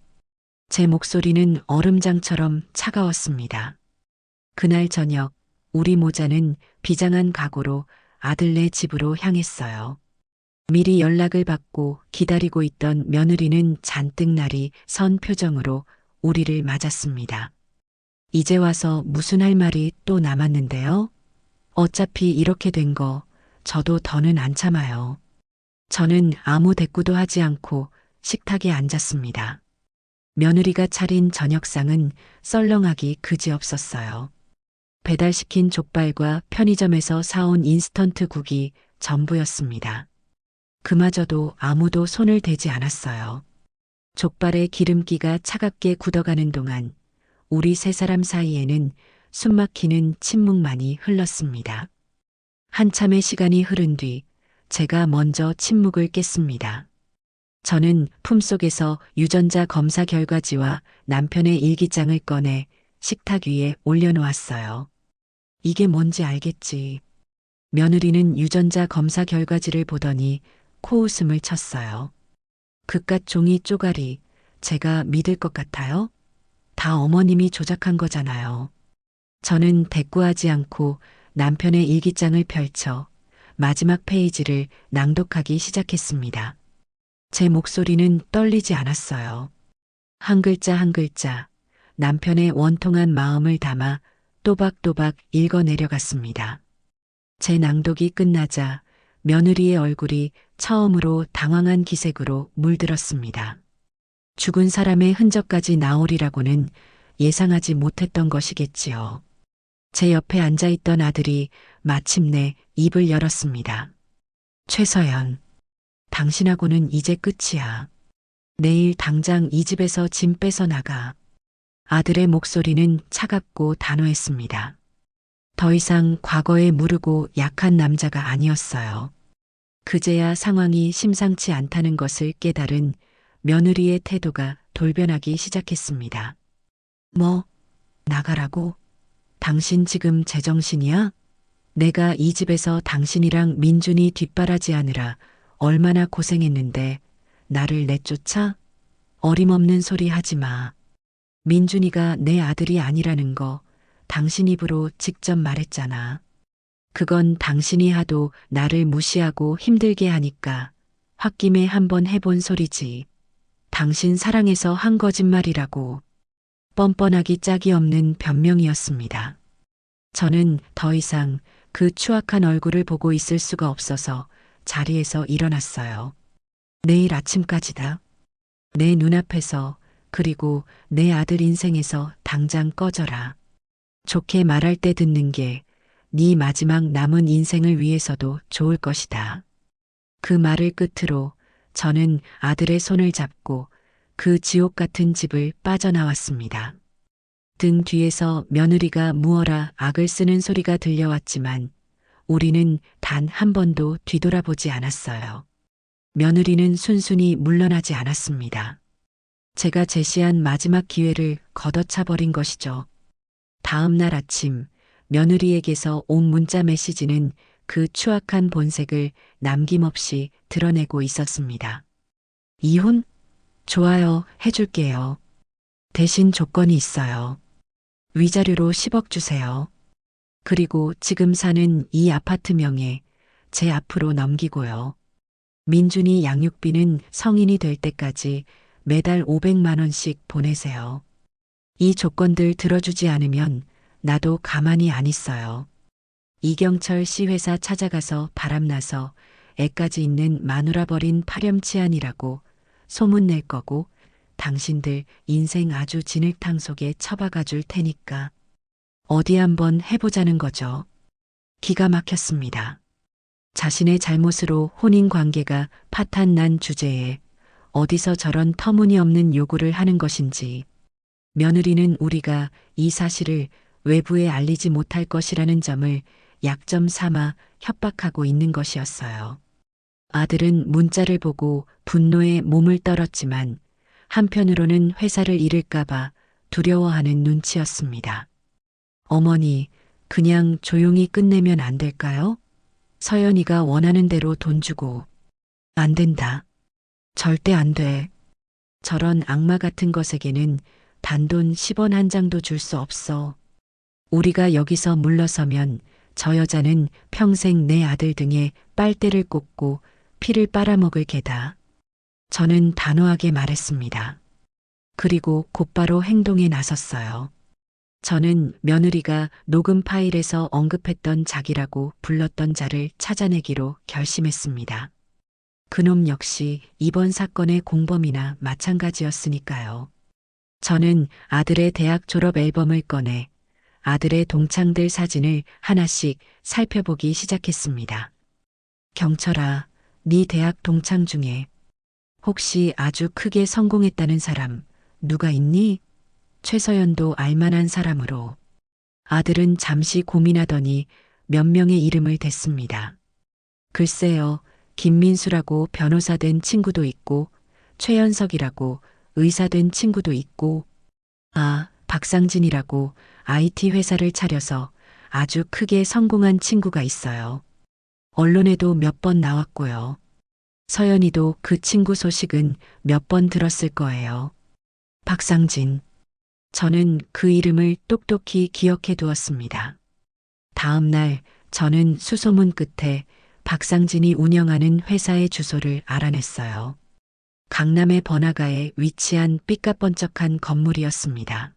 제 목소리는 얼음장처럼 차가웠습니다. 그날 저녁 우리 모자는 비장한 각오로 아들네 집으로 향했어요. 미리 연락을 받고 기다리고 있던 며느리는 잔뜩 날이 선 표정으로 우리를 맞았습니다. 이제 와서 무슨 할 말이 또 남았는데요? 어차피 이렇게 된 거 저도 더는 안 참아요. 저는 아무 대꾸도 하지 않고 식탁에 앉았습니다. 며느리가 차린 저녁상은 썰렁하기 그지없었어요. 배달시킨 족발과 편의점에서 사온 인스턴트 국이 전부였습니다. 그마저도 아무도 손을 대지 않았어요. 족발의 기름기가 차갑게 굳어가는 동안 우리 세 사람 사이에는 숨막히는 침묵만이 흘렀습니다. 한참의 시간이 흐른 뒤 제가 먼저 침묵을 깼습니다. 저는 품속에서 유전자 검사 결과지와 남편의 일기장을 꺼내 식탁 위에 올려놓았어요. 이게 뭔지 알겠지. 며느리는 유전자 검사 결과지를 보더니 코웃음을 쳤어요. 그깟 종이 쪼가리, 제가 믿을 것 같아요? 다 어머님이 조작한 거잖아요. 저는 대꾸하지 않고 남편의 일기장을 펼쳐 마지막 페이지를 낭독하기 시작했습니다. 제 목소리는 떨리지 않았어요. 한 글자 한 글자 남편의 원통한 마음을 담아 또박또박 읽어 내려갔습니다. 제 낭독이 끝나자 며느리의 얼굴이 처음으로 당황한 기색으로 물들었습니다. 죽은 사람의 흔적까지 나오리라고는 예상하지 못했던 것이겠지요. 제 옆에 앉아있던 아들이 마침내 입을 열었습니다. 최서연, 당신하고는 이제 끝이야. 내일 당장 이 집에서 짐 빼서 나가. 아들의 목소리는 차갑고 단호했습니다. 더 이상 과거에 무르고 약한 남자가 아니었어요. 그제야 상황이 심상치 않다는 것을 깨달은 며느리의 태도가 돌변하기 시작했습니다. 뭐, 나가라고? 당신 지금 제정신이야? 내가 이 집에서 당신이랑 민준이 뒷바라지하느라 얼마나 고생했는데 나를 내쫓아? 어림없는 소리 하지 마. 민준이가 내 아들이 아니라는 거 당신 입으로 직접 말했잖아. 그건 당신이 하도 나를 무시하고 힘들게 하니까 홧김에 한번 해본 소리지. 당신 사랑해서 한 거짓말이라고. 뻔뻔하기 짝이 없는 변명이었습니다. 저는 더 이상 그 추악한 얼굴을 보고 있을 수가 없어서 자리에서 일어났어요. 내일 아침까지다. 내 눈앞에서 그리고 내 아들 인생에서 당장 꺼져라. 좋게 말할 때 듣는 게 네 마지막 남은 인생을 위해서도 좋을 것이다. 그 말을 끝으로 저는 아들의 손을 잡고 그 지옥 같은 집을 빠져나왔습니다. 등 뒤에서 며느리가 무어라 악을 쓰는 소리가 들려왔지만 우리는 단 한 번도 뒤돌아보지 않았어요. 며느리는 순순히 물러나지 않았습니다. 제가 제시한 마지막 기회를 걷어차 버린 것이죠. 다음 날 아침 며느리에게서 온 문자 메시지는 그 추악한 본색을 남김없이 드러내고 있었습니다. 이혼? 좋아요, 해줄게요. 대신 조건이 있어요. 위자료로 10억 주세요. 그리고 지금 사는 이 아파트 명에 제 앞으로 넘기고요. 민준이 양육비는 성인이 될 때까지 매달 500만 원씩 보내세요. 이 조건들 들어주지 않으면 나도 가만히 안 있어요. 이경철 씨 회사 찾아가서 바람나서 애까지 있는 마누라 버린 파렴치한이라고 소문낼 거고 당신들 인생 아주 진흙탕 속에 처박아 줄 테니까 어디 한번 해보자는 거죠. 기가 막혔습니다. 자신의 잘못으로 혼인 관계가 파탄난 주제에 어디서 저런 터무니없는 요구를 하는 것인지 며느리는 우리가 이 사실을 외부에 알리지 못할 것이라는 점을 약점 삼아 협박하고 있는 것이었어요. 아들은 문자를 보고 분노에 몸을 떨었지만 한편으로는 회사를 잃을까봐 두려워하는 눈치였습니다. 어머니, 그냥 조용히 끝내면 안 될까요? 서연이가 원하는 대로 돈 주고. 안 된다. 절대 안 돼. 저런 악마 같은 것에게는 단돈 10원 한 장도 줄 수 없어. 우리가 여기서 물러서면 저 여자는 평생 내 아들 등에 빨대를 꽂고 피를 빨아먹을 게다. 저는 단호하게 말했습니다. 그리고 곧바로 행동에 나섰어요. 저는 며느리가 녹음 파일에서 언급했던 자기라고 불렀던 자를 찾아내기로 결심했습니다. 그놈 역시 이번 사건의 공범이나 마찬가지였으니까요. 저는 아들의 대학 졸업 앨범을 꺼내 아들의 동창들 사진을 하나씩 살펴보기 시작했습니다. 경철아, 네 대학 동창 중에 혹시 아주 크게 성공했다는 사람 누가 있니? 최서연도 알만한 사람으로. 아들은 잠시 고민하더니 몇 명의 이름을 댔습니다. 글쎄요, 김민수라고 변호사 된 친구도 있고, 최연석이라고 의사 된 친구도 있고, 아, 박상진이라고 IT 회사를 차려서 아주 크게 성공한 친구가 있어요. 언론에도 몇 번 나왔고요. 서연이도 그 친구 소식은 몇 번 들었을 거예요. 박상진. 저는 그 이름을 똑똑히 기억해 두었습니다. 다음 날 저는 수소문 끝에 박상진이 운영하는 회사의 주소를 알아냈어요. 강남의 번화가에 위치한 삐까번쩍한 건물이었습니다.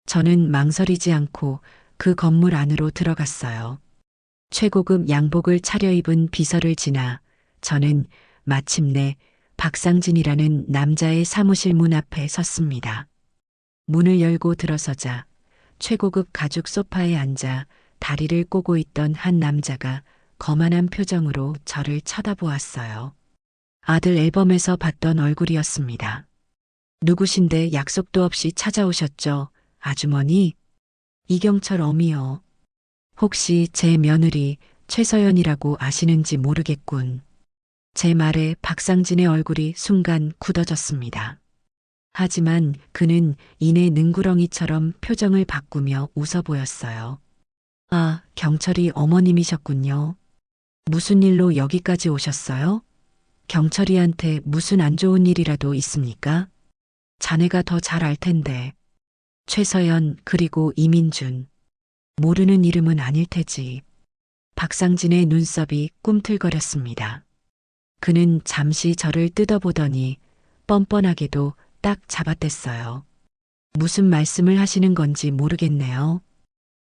저는 망설이지 않고 그 건물 안으로 들어갔어요. 최고급 양복을 차려입은 비서를 지나 저는 마침내 박상진이라는 남자의 사무실 문 앞에 섰습니다. 문을 열고 들어서자 최고급 가죽 소파에 앉아 다리를 꼬고 있던 한 남자가 거만한 표정으로 저를 쳐다보았어요. 아들 앨범에서 봤던 얼굴이었습니다. 누구신데 약속도 없이 찾아오셨죠, 아주머니? 이경철 어미요. 혹시 제 며느리 최서연이라고 아시는지 모르겠군. 제 말에 박상진의 얼굴이 순간 굳어졌습니다. 하지만 그는 이내 능구렁이처럼 표정을 바꾸며 웃어 보였어요. 아, 경철이 어머님이셨군요. 무슨 일로 여기까지 오셨어요? 경철이한테 무슨 안 좋은 일이라도 있습니까? 자네가 더 잘 알 텐데. 최서연 그리고 이민준. 모르는 이름은 아닐 테지. 박상진의 눈썹이 꿈틀거렸습니다. 그는 잠시 저를 뜯어보더니 뻔뻔하게도 딱 잡아댔어요. 무슨 말씀을 하시는 건지 모르겠네요.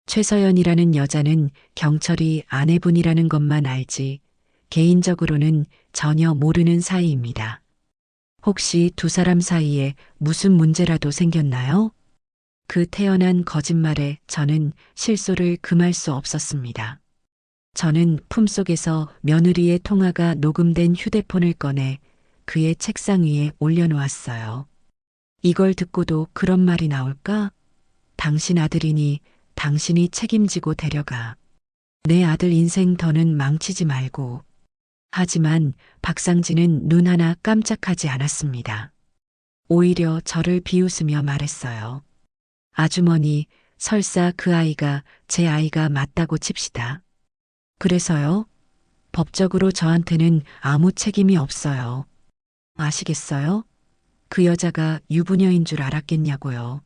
최서연이라는 여자는 경철이 아내분이라는 것만 알지 개인적으로는 전혀 모르는 사이입니다. 혹시 두 사람 사이에 무슨 문제라도 생겼나요? 그 태연한 거짓말에 저는 실소를 금할 수 없었습니다. 저는 품속에서 며느리의 통화가 녹음된 휴대폰을 꺼내 그의 책상 위에 올려놓았어요. 이걸 듣고도 그런 말이 나올까? 당신 아들이니 당신이 책임지고 데려가. 내 아들 인생 더는 망치지 말고. 하지만 박상진은 눈 하나 깜짝하지 않았습니다. 오히려 저를 비웃으며 말했어요. 아주머니, 설사 그 아이가 제 아이가 맞다고 칩시다. 그래서요? 법적으로 저한테는 아무 책임이 없어요. 아시겠어요? 그 여자가 유부녀인 줄 알았겠냐고요.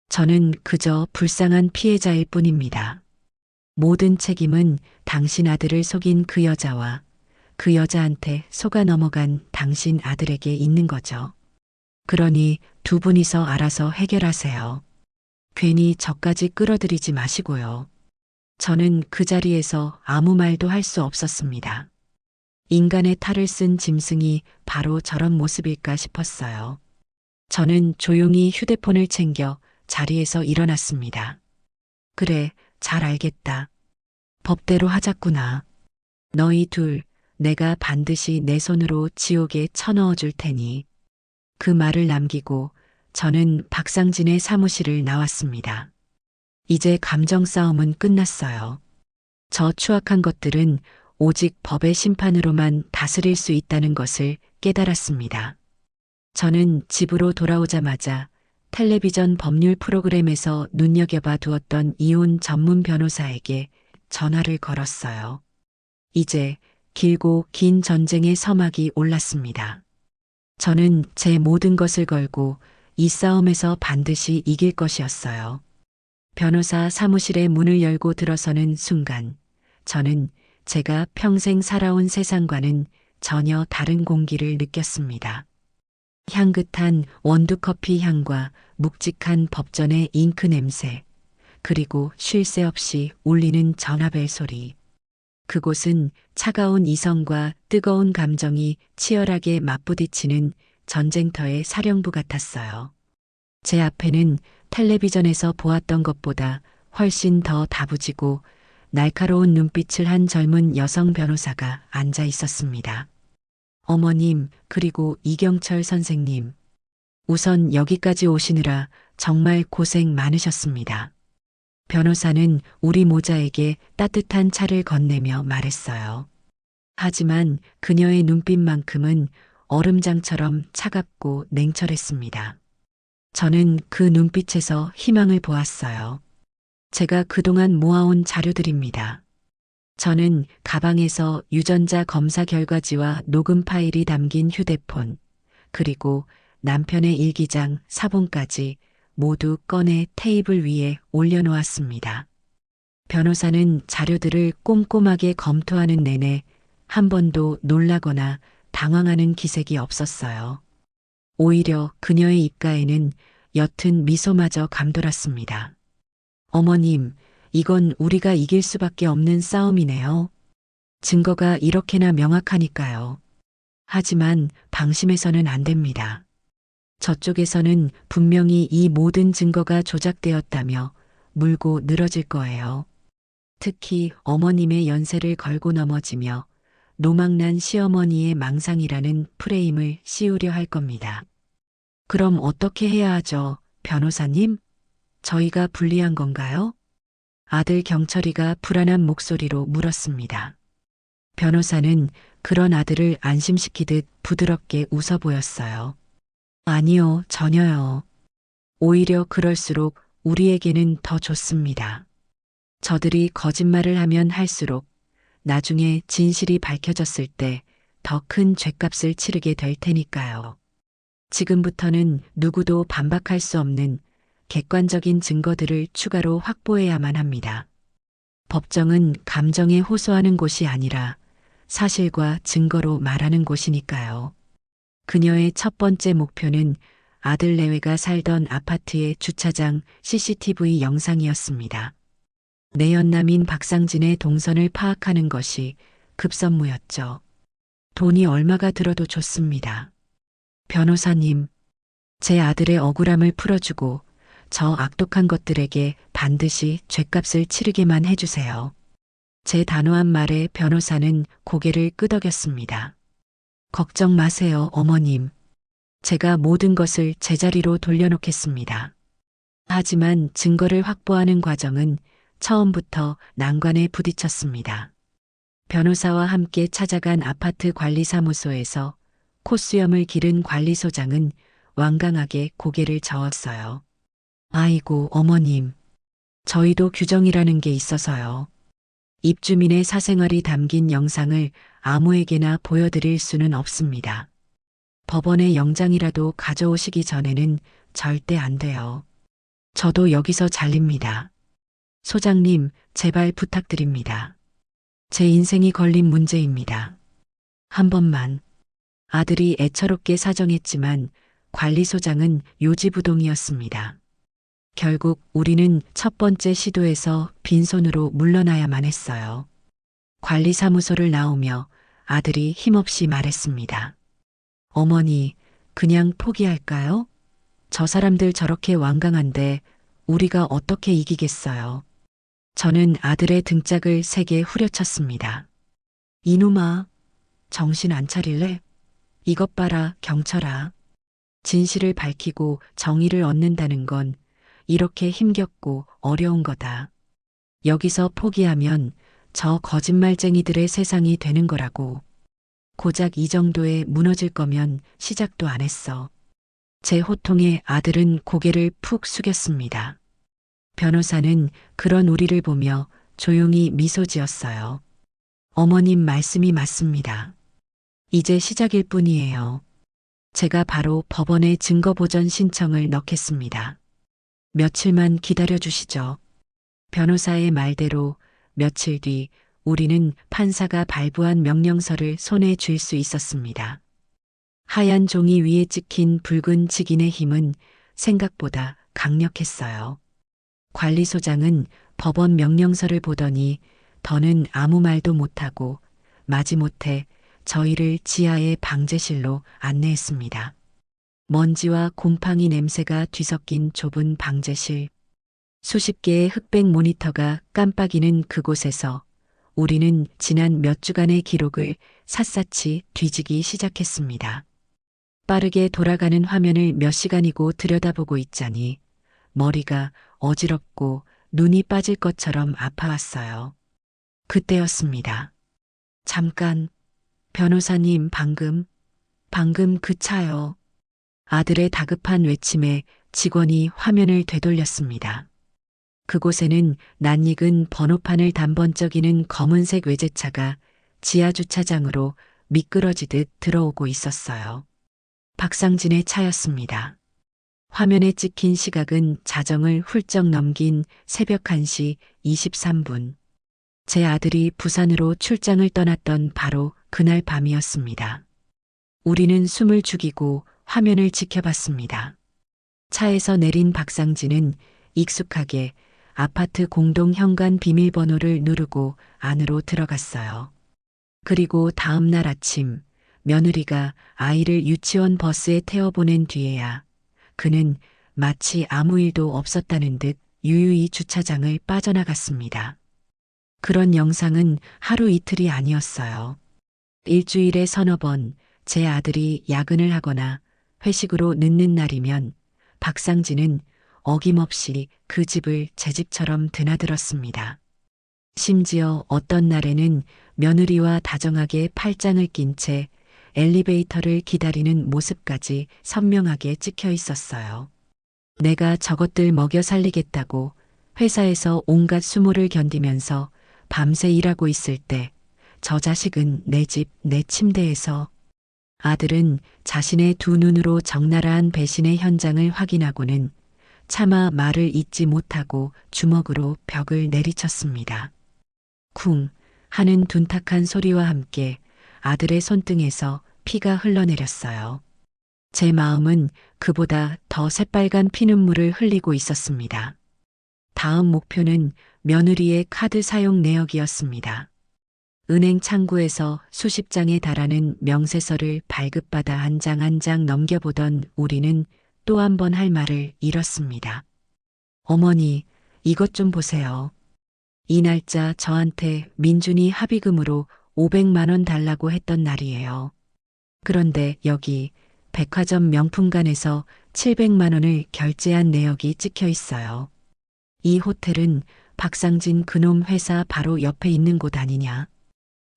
저는 그저 불쌍한 피해자일 뿐입니다. 모든 책임은 당신 아들을 속인 그 여자와 그 여자한테 속아 넘어간 당신 아들에게 있는 거죠. 그러니 두 분이서 알아서 해결하세요. 괜히 저까지 끌어들이지 마시고요. 저는 그 자리에서 아무 말도 할 수 없었습니다. 인간의 탈을 쓴 짐승이 바로 저런 모습일까 싶었어요. 저는 조용히 휴대폰을 챙겨 자리에서 일어났습니다. 그래, 잘 알겠다. 법대로 하자꾸나. 너희 둘, 내가 반드시 내 손으로 지옥에 쳐넣어 줄 테니. 그 말을 남기고 저는 박상진의 사무실을 나왔습니다. 이제 감정 싸움은 끝났어요. 저 추악한 것들은 오직 법의 심판으로만 다스릴 수 있다는 것을 깨달았습니다. 저는 집으로 돌아오자마자 텔레비전 법률 프로그램에서 눈여겨봐 두었던 이혼 전문 변호사에게 전화를 걸었어요. 이제 길고 긴 전쟁의 서막이 올랐습니다. 저는 제 모든 것을 걸고 이 싸움에서 반드시 이길 것이었어요. 변호사 사무실의 문을 열고 들어서는 순간 저는 제가 평생 살아온 세상과는 전혀 다른 공기를 느꼈습니다. 향긋한 원두커피 향과 묵직한 법전의 잉크 냄새, 그리고 쉴 새 없이 울리는 전화벨 소리. 그곳은 차가운 이성과 뜨거운 감정이 치열하게 맞부딪히는 전쟁터의 사령부 같았어요. 제 앞에는 텔레비전에서 보았던 것보다 훨씬 더 다부지고 날카로운 눈빛을 한 젊은 여성 변호사가 앉아 있었습니다. 어머님, 그리고 이경철 선생님. 우선 여기까지 오시느라 정말 고생 많으셨습니다. 변호사는 우리 모자에게 따뜻한 차를 건네며 말했어요. 하지만 그녀의 눈빛만큼은 얼음장처럼 차갑고 냉철했습니다. 저는 그 눈빛에서 희망을 보았어요. 제가 그동안 모아온 자료들입니다. 저는 가방에서 유전자 검사 결과지와 녹음 파일이 담긴 휴대폰, 그리고 남편의 일기장, 사본까지 모두 꺼내 테이블 위에 올려놓았습니다. 변호사는 자료들을 꼼꼼하게 검토하는 내내 한 번도 놀라거나 당황하는 기색이 없었어요. 오히려 그녀의 입가에는 옅은 미소마저 감돌았습니다. 어머님, 이건 우리가 이길 수밖에 없는 싸움이네요. 증거가 이렇게나 명확하니까요. 하지만 방심해서는 안 됩니다. 저쪽에서는 분명히 이 모든 증거가 조작되었다며 물고 늘어질 거예요. 특히 어머님의 연세를 걸고 넘어지며 노망난 시어머니의 망상이라는 프레임을 씌우려 할 겁니다. 그럼 어떻게 해야 하죠, 변호사님? 저희가 불리한 건가요? 아들 경철이가 불안한 목소리로 물었습니다. 변호사는 그런 아들을 안심시키듯 부드럽게 웃어 보였어요. 아니요, 전혀요. 오히려 그럴수록 우리에게는 더 좋습니다. 저들이 거짓말을 하면 할수록 나중에 진실이 밝혀졌을 때 더 큰 죗값을 치르게 될 테니까요. 지금부터는 누구도 반박할 수 없는 객관적인 증거들을 추가로 확보해야만 합니다. 법정은 감정에 호소하는 곳이 아니라 사실과 증거로 말하는 곳이니까요. 그녀의 첫 번째 목표는 아들 내외가 살던 아파트의 주차장 CCTV 영상이었습니다. 내연남인 박상진의 동선을 파악하는 것이 급선무였죠. 돈이 얼마가 들어도 좋습니다. 변호사님, 제 아들의 억울함을 풀어주고 저 악독한 것들에게 반드시 죗값을 치르게만 해주세요. 제 단호한 말에 변호사는 고개를 끄덕였습니다. 걱정 마세요, 어머님. 제가 모든 것을 제자리로 돌려놓겠습니다. 하지만 증거를 확보하는 과정은 처음부터 난관에 부딪혔습니다. 변호사와 함께 찾아간 아파트 관리사무소에서 콧수염을 기른 관리소장은 완강하게 고개를 저었어요. 아이고, 어머님. 저희도 규정이라는 게 있어서요. 입주민의 사생활이 담긴 영상을 아무에게나 보여드릴 수는 없습니다. 법원의 영장이라도 가져오시기 전에는 절대 안 돼요. 저도 여기서 잘립니다. 소장님, 제발 부탁드립니다. 제 인생이 걸린 문제입니다. 한 번만. 아들이 애처롭게 사정했지만 관리소장은 요지부동이었습니다. 결국 우리는 첫 번째 시도에서 빈손으로 물러나야만 했어요. 관리사무소를 나오며 아들이 힘없이 말했습니다. 어머니, 그냥 포기할까요? 저 사람들 저렇게 완강한데 우리가 어떻게 이기겠어요? 저는 아들의 등짝을 세게 후려쳤습니다. 이놈아, 정신 안 차릴래? 이것 봐라, 경철아. 진실을 밝히고 정의를 얻는다는 건 이렇게 힘겹고 어려운 거다. 여기서 포기하면 저 거짓말쟁이들의 세상이 되는 거라고. 고작 이 정도에 무너질 거면 시작도 안 했어. 제 호통에 아들은 고개를 푹 숙였습니다. 변호사는 그런 우리를 보며 조용히 미소 지었어요. 어머님 말씀이 맞습니다. 이제 시작일 뿐이에요. 제가 바로 법원에 증거보전 신청을 넣겠습니다. 며칠만 기다려 주시죠. 변호사의 말대로 며칠 뒤 우리는 판사가 발부한 명령서를 손에 쥘 수 있었습니다. 하얀 종이 위에 찍힌 붉은 직인의 힘은 생각보다 강력했어요. 관리소장은 법원 명령서를 보더니 더는 아무 말도 못하고 마지못해 저희를 지하의 방제실로 안내했습니다. 먼지와 곰팡이 냄새가 뒤섞인 좁은 방제실. 수십 개의 흑백 모니터가 깜빡이는 그곳에서 우리는 지난 몇 주간의 기록을 샅샅이 뒤지기 시작했습니다. 빠르게 돌아가는 화면을 몇 시간이고 들여다보고 있자니 머리가 어지럽고 눈이 빠질 것처럼 아파왔어요. 그때였습니다. 잠깐, 변호사님 방금 그 차요. 아들의 다급한 외침에 직원이 화면을 되돌렸습니다. 그곳에는 낯익은 번호판을 단번쩍이는 검은색 외제차가 지하 주차장으로 미끄러지듯 들어오고 있었어요. 박상진의 차였습니다. 화면에 찍힌 시각은 자정을 훌쩍 넘긴 새벽 1시 23분. 제 아들이 부산으로 출장을 떠났던 바로 그날 밤이었습니다. 우리는 숨을 죽이고 화면을 지켜봤습니다. 차에서 내린 박상진은 익숙하게 아파트 공동 현관 비밀번호를 누르고 안으로 들어갔어요. 그리고 다음 날 아침 며느리가 아이를 유치원 버스에 태워보낸 뒤에야 그는 마치 아무 일도 없었다는 듯 유유히 주차장을 빠져나갔습니다. 그런 영상은 하루 이틀이 아니었어요. 일주일에 서너 번 제 아들이 야근을 하거나 회식으로 늦는 날이면 박상진은 어김없이 그 집을 제 집처럼 드나들었습니다. 심지어 어떤 날에는 며느리와 다정하게 팔짱을 낀 채 엘리베이터를 기다리는 모습까지 선명하게 찍혀 있었어요. 내가 저것들 먹여 살리겠다고 회사에서 온갖 수모를 견디면서 밤새 일하고 있을 때 저 자식은 내 집, 내 침대에서 아들은 자신의 두 눈으로 적나라한 배신의 현장을 확인하고는 차마 말을 잇지 못하고 주먹으로 벽을 내리쳤습니다. 쿵 하는 둔탁한 소리와 함께 아들의 손등에서 피가 흘러내렸어요. 제 마음은 그보다 더 새빨간 피눈물을 흘리고 있었습니다. 다음 목표는 며느리의 카드 사용 내역이었습니다. 은행 창구에서 수십 장에 달하는 명세서를 발급받아 한 장 한 장 넘겨보던 우리는 또 한 번 할 말을 잃었습니다. 어머니, 이것 좀 보세요. 이 날짜 저한테 민준이 합의금으로 500만 원 달라고 했던 날이에요. 그런데 여기 백화점 명품관에서 700만 원을 결제한 내역이 찍혀 있어요. 이 호텔은 박상진 그놈 회사 바로 옆에 있는 곳 아니냐.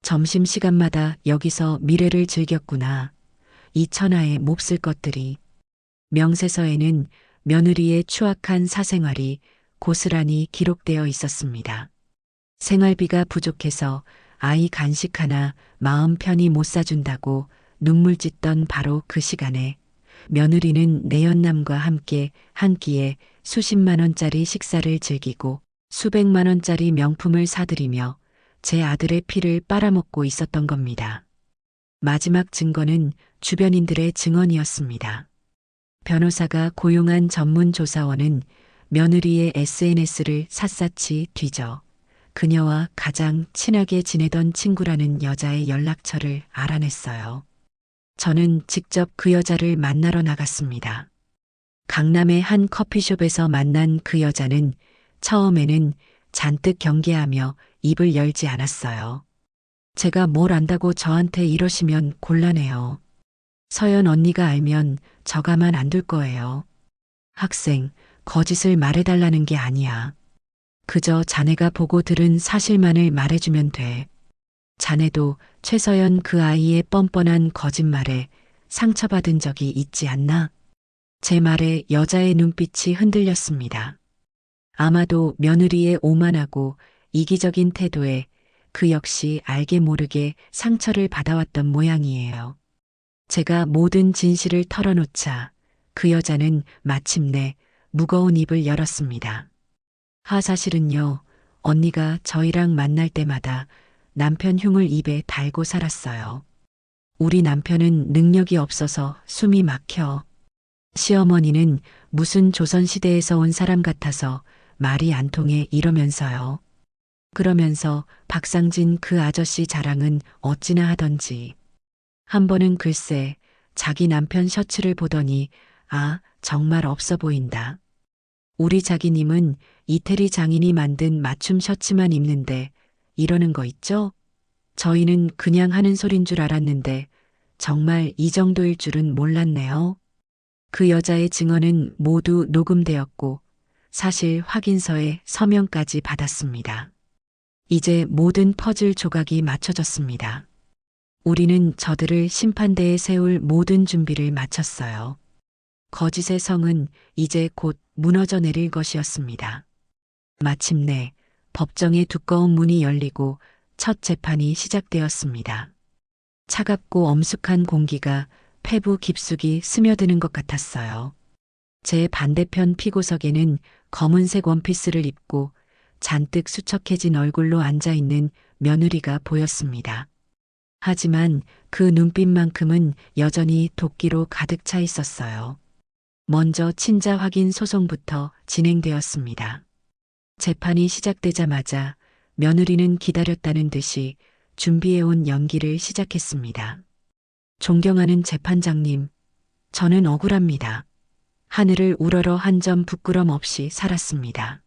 점심시간마다 여기서 미래를 즐겼구나. 이 천하에 몹쓸 것들이. 명세서에는 며느리의 추악한 사생활이 고스란히 기록되어 있었습니다. 생활비가 부족해서 아이 간식 하나 마음 편히 못 사준다고 눈물 짓던 바로 그 시간에 며느리는 내연남과 함께 한 끼에 수십만 원짜리 식사를 즐기고 수백만 원짜리 명품을 사들이며 제 아들의 피를 빨아먹고 있었던 겁니다. 마지막 증거는 주변인들의 증언이었습니다. 변호사가 고용한 전문 조사원은 며느리의 SNS를 샅샅이 뒤져 그녀와 가장 친하게 지내던 친구라는 여자의 연락처를 알아냈어요. 저는 직접 그 여자를 만나러 나갔습니다. 강남의 한 커피숍에서 만난 그 여자는 처음에는 잔뜩 경계하며 입을 열지 않았어요. 제가 뭘 안다고 저한테 이러시면 곤란해요. 서연 언니가 알면 저 가만 안 둘 거예요. 학생, 거짓을 말해달라는 게 아니야. 그저 자네가 보고 들은 사실만을 말해주면 돼. 자네도 최서연 그 아이의 뻔뻔한 거짓말에 상처받은 적이 있지 않나? 제 말에 여자의 눈빛이 흔들렸습니다. 아마도 며느리의 오만하고 이기적인 태도에 그 역시 알게 모르게 상처를 받아왔던 모양이에요. 제가 모든 진실을 털어놓자 그 여자는 마침내 무거운 입을 열었습니다. 사실은요, 언니가 저희랑 만날 때마다 남편 흉을 입에 달고 살았어요. 우리 남편은 능력이 없어서 숨이 막혀. 시어머니는 무슨 조선시대에서 온 사람 같아서 말이 안 통해 이러면서요. 그러면서 박상진 그 아저씨 자랑은 어찌나 하던지. 한 번은 글쎄 자기 남편 셔츠를 보더니 아, 정말 없어 보인다. 우리 자기님은 이태리 장인이 만든 맞춤 셔츠만 입는데 이러는 거 있죠? 저희는 그냥 하는 소린 줄 알았는데 정말 이 정도일 줄은 몰랐네요. 그 여자의 증언은 모두 녹음되었고 사실 확인서에 서명까지 받았습니다. 이제 모든 퍼즐 조각이 맞춰졌습니다. 우리는 저들을 심판대에 세울 모든 준비를 마쳤어요. 거짓의 성은 이제 곧 무너져 내릴 것이었습니다. 마침내 법정의 두꺼운 문이 열리고 첫 재판이 시작되었습니다. 차갑고 엄숙한 공기가 폐부 깊숙이 스며드는 것 같았어요. 제 반대편 피고석에는 검은색 원피스를 입고 잔뜩 수척해진 얼굴로 앉아있는 며느리가 보였습니다. 하지만 그 눈빛만큼은 여전히 도끼로 가득 차 있었어요. 먼저 친자 확인 소송부터 진행되었습니다. 재판이 시작되자마자 며느리는 기다렸다는 듯이 준비해온 연기를 시작했습니다. 존경하는 재판장님, 저는 억울합니다. 하늘을 우러러 한 점 부끄럼 없이 살았습니다.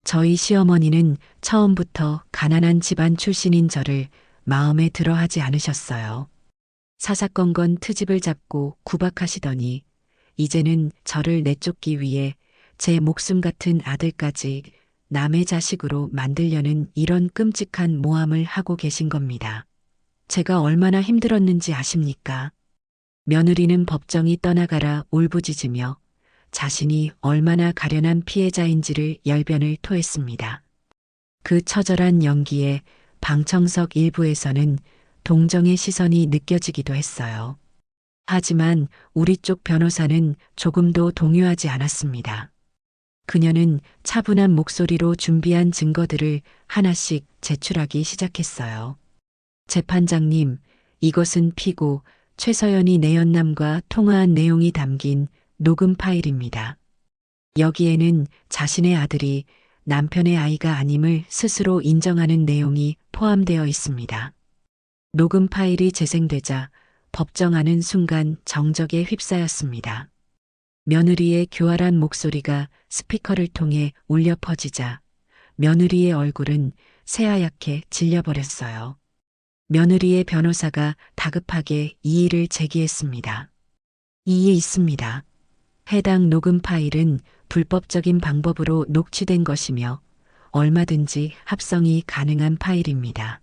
저희 시어머니는 처음부터 가난한 집안 출신인 저를 마음에 들어 하지 않으셨어요. 사사건건 트집을 잡고 구박하시더니 이제는 저를 내쫓기 위해 제 목숨 같은 아들까지 남의 자식으로 만들려는 이런 끔찍한 모함을 하고 계신 겁니다. 제가 얼마나 힘들었는지 아십니까? 며느리는 법정이 떠나가라 울부짖으며 자신이 얼마나 가련한 피해자인지를 열변을 토했습니다. 그 처절한 연기에 방청석 일부에서는 동정의 시선이 느껴지기도 했어요. 하지만 우리 쪽 변호사는 조금도 동요하지 않았습니다. 그녀는 차분한 목소리로 준비한 증거들을 하나씩 제출하기 시작했어요. 재판장님, 이것은 피고 최서연이 내연남과 통화한 내용이 담긴 녹음 파일입니다. 여기에는 자신의 아들이 남편의 아이가 아님을 스스로 인정하는 내용이 포함되어 있습니다. 녹음 파일이 재생되자 법정하는 순간 정적에 휩싸였습니다. 며느리의 교활한 목소리가 스피커를 통해 울려 퍼지자 며느리의 얼굴은 새하얗게 질려버렸어요. 며느리의 변호사가 다급하게 이의를 제기했습니다. 이에 있습니다. 해당 녹음 파일은 불법적인 방법으로 녹취된 것이며 얼마든지 합성이 가능한 파일입니다.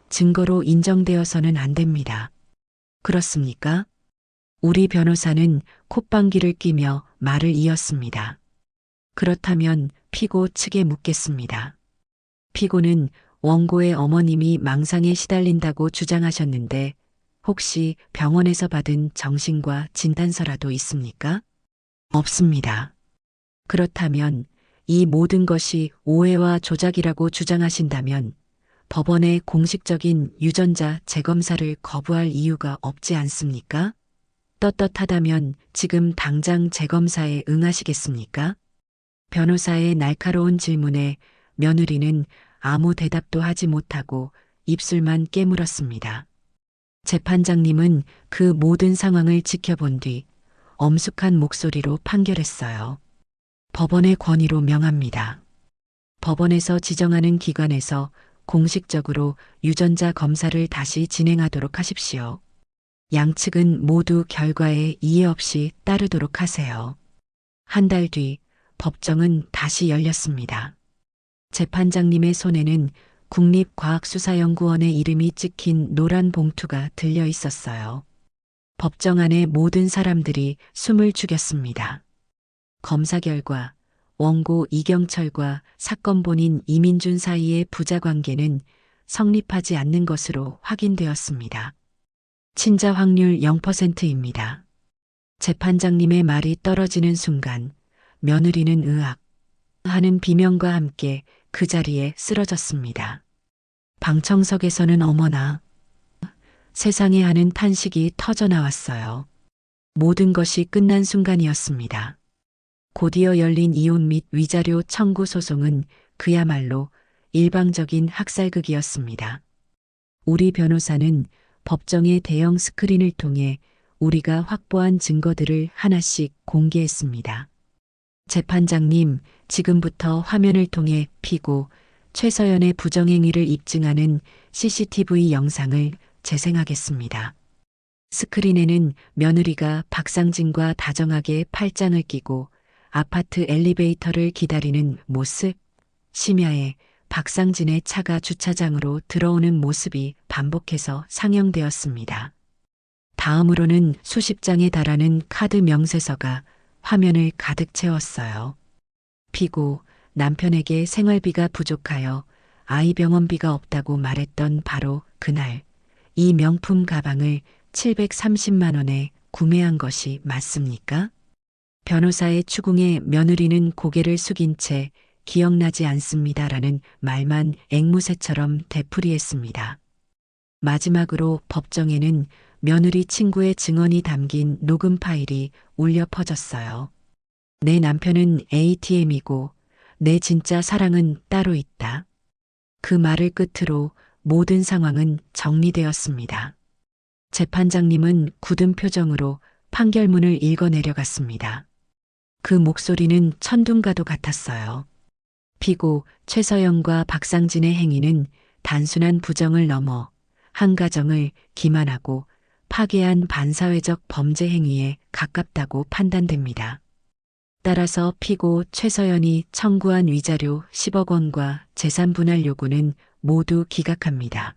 증거로 인정되어서는 안 됩니다. 그렇습니까? 우리 변호사는 콧방귀를 뀌며 말을 이었습니다. 그렇다면 피고 측에 묻겠습니다. 피고는 원고의 어머님이 망상에 시달린다고 주장하셨는데 혹시 병원에서 받은 정신과 진단서라도 있습니까? 없습니다. 그렇다면 이 모든 것이 오해와 조작이라고 주장하신다면 법원의 공식적인 유전자 재검사를 거부할 이유가 없지 않습니까? 떳떳하다면 지금 당장 재검사에 응하시겠습니까? 변호사의 날카로운 질문에 며느리는 아무 대답도 하지 못하고 입술만 깨물었습니다. 재판장님은 그 모든 상황을 지켜본 뒤 엄숙한 목소리로 판결했어요. 법원의 권위로 명합니다. 법원에서 지정하는 기관에서 공식적으로 유전자 검사를 다시 진행하도록 하십시오. 양측은 모두 결과에 이해 없이 따르도록 하세요. 한 달 뒤 법정은 다시 열렸습니다. 재판장님의 손에는 국립과학수사연구원의 이름이 찍힌 노란 봉투가 들려 있었어요. 법정 안의 모든 사람들이 숨을 죽였습니다. 검사 결과 원고 이경철과 사건 본인 이민준 사이의 부자 관계는 성립하지 않는 것으로 확인되었습니다. 친자 확률 0%입니다. 재판장님의 말이 떨어지는 순간 며느리는 으악 하는 비명과 함께 그 자리에 쓰러졌습니다. 방청석에서는 어머나 세상에 하는 탄식이 터져 나왔어요. 모든 것이 끝난 순간이었습니다. 곧이어 열린 이혼 및 위자료 청구 소송은 그야말로 일방적인 학살극이었습니다. 우리 변호사는 법정의 대형 스크린을 통해 우리가 확보한 증거들을 하나씩 공개했습니다. 재판장님, 지금부터 화면을 통해 피고 최서연의 부정행위를 입증하는 CCTV 영상을 재생하겠습니다. 스크린에는 며느리가 박상진과 다정하게 팔짱을 끼고 아파트 엘리베이터를 기다리는 모습, 심야에 박상진의 차가 주차장으로 들어오는 모습이 반복해서 상영되었습니다. 다음으로는 수십 장에 달하는 카드 명세서가 화면을 가득 채웠어요. 피고 남편에게 생활비가 부족하여 아이 병원비가 없다고 말했던 바로 그날 이 명품 가방을 730만 원에 구매한 것이 맞습니까? 변호사의 추궁에 며느리는 고개를 숙인 채 기억나지 않습니다라는 말만 앵무새처럼 되풀이했습니다. 마지막으로 법정에는 며느리 친구의 증언이 담긴 녹음 파일이 울려 퍼졌어요. 내 남편은 ATM이고 내 진짜 사랑은 따로 있다. 그 말을 끝으로 모든 상황은 정리되었습니다. 재판장님은 굳은 표정으로 판결문을 읽어 내려갔습니다. 그 목소리는 천둥과도 같았어요. 피고 최서연과 박상진의 행위는 단순한 부정을 넘어 한 가정을 기만하고 파괴한 반사회적 범죄 행위에 가깝다고 판단됩니다. 따라서 피고 최서연이 청구한 위자료 10억 원과 재산 분할 요구는 모두 기각합니다.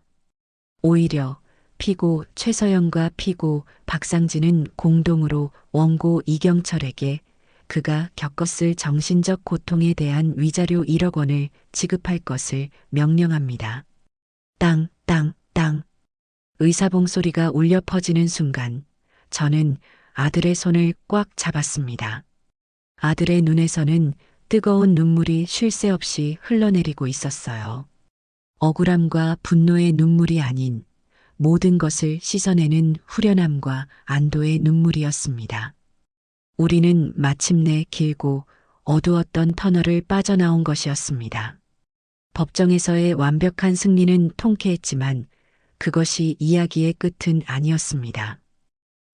오히려 피고 최서연과 피고 박상진은 공동으로 원고 이경철에게 그가 겪었을 정신적 고통에 대한 위자료 1억 원을 지급할 것을 명령합니다. 땅, 땅, 땅. 의사봉 소리가 울려 퍼지는 순간 저는 아들의 손을 꽉 잡았습니다. 아들의 눈에서는 뜨거운 눈물이 쉴 새 없이 흘러내리고 있었어요. 억울함과 분노의 눈물이 아닌 모든 것을 씻어내는 후련함과 안도의 눈물이었습니다. 우리는 마침내 길고 어두웠던 터널을 빠져나온 것이었습니다. 법정에서의 완벽한 승리는 통쾌했지만 그것이 이야기의 끝은 아니었습니다.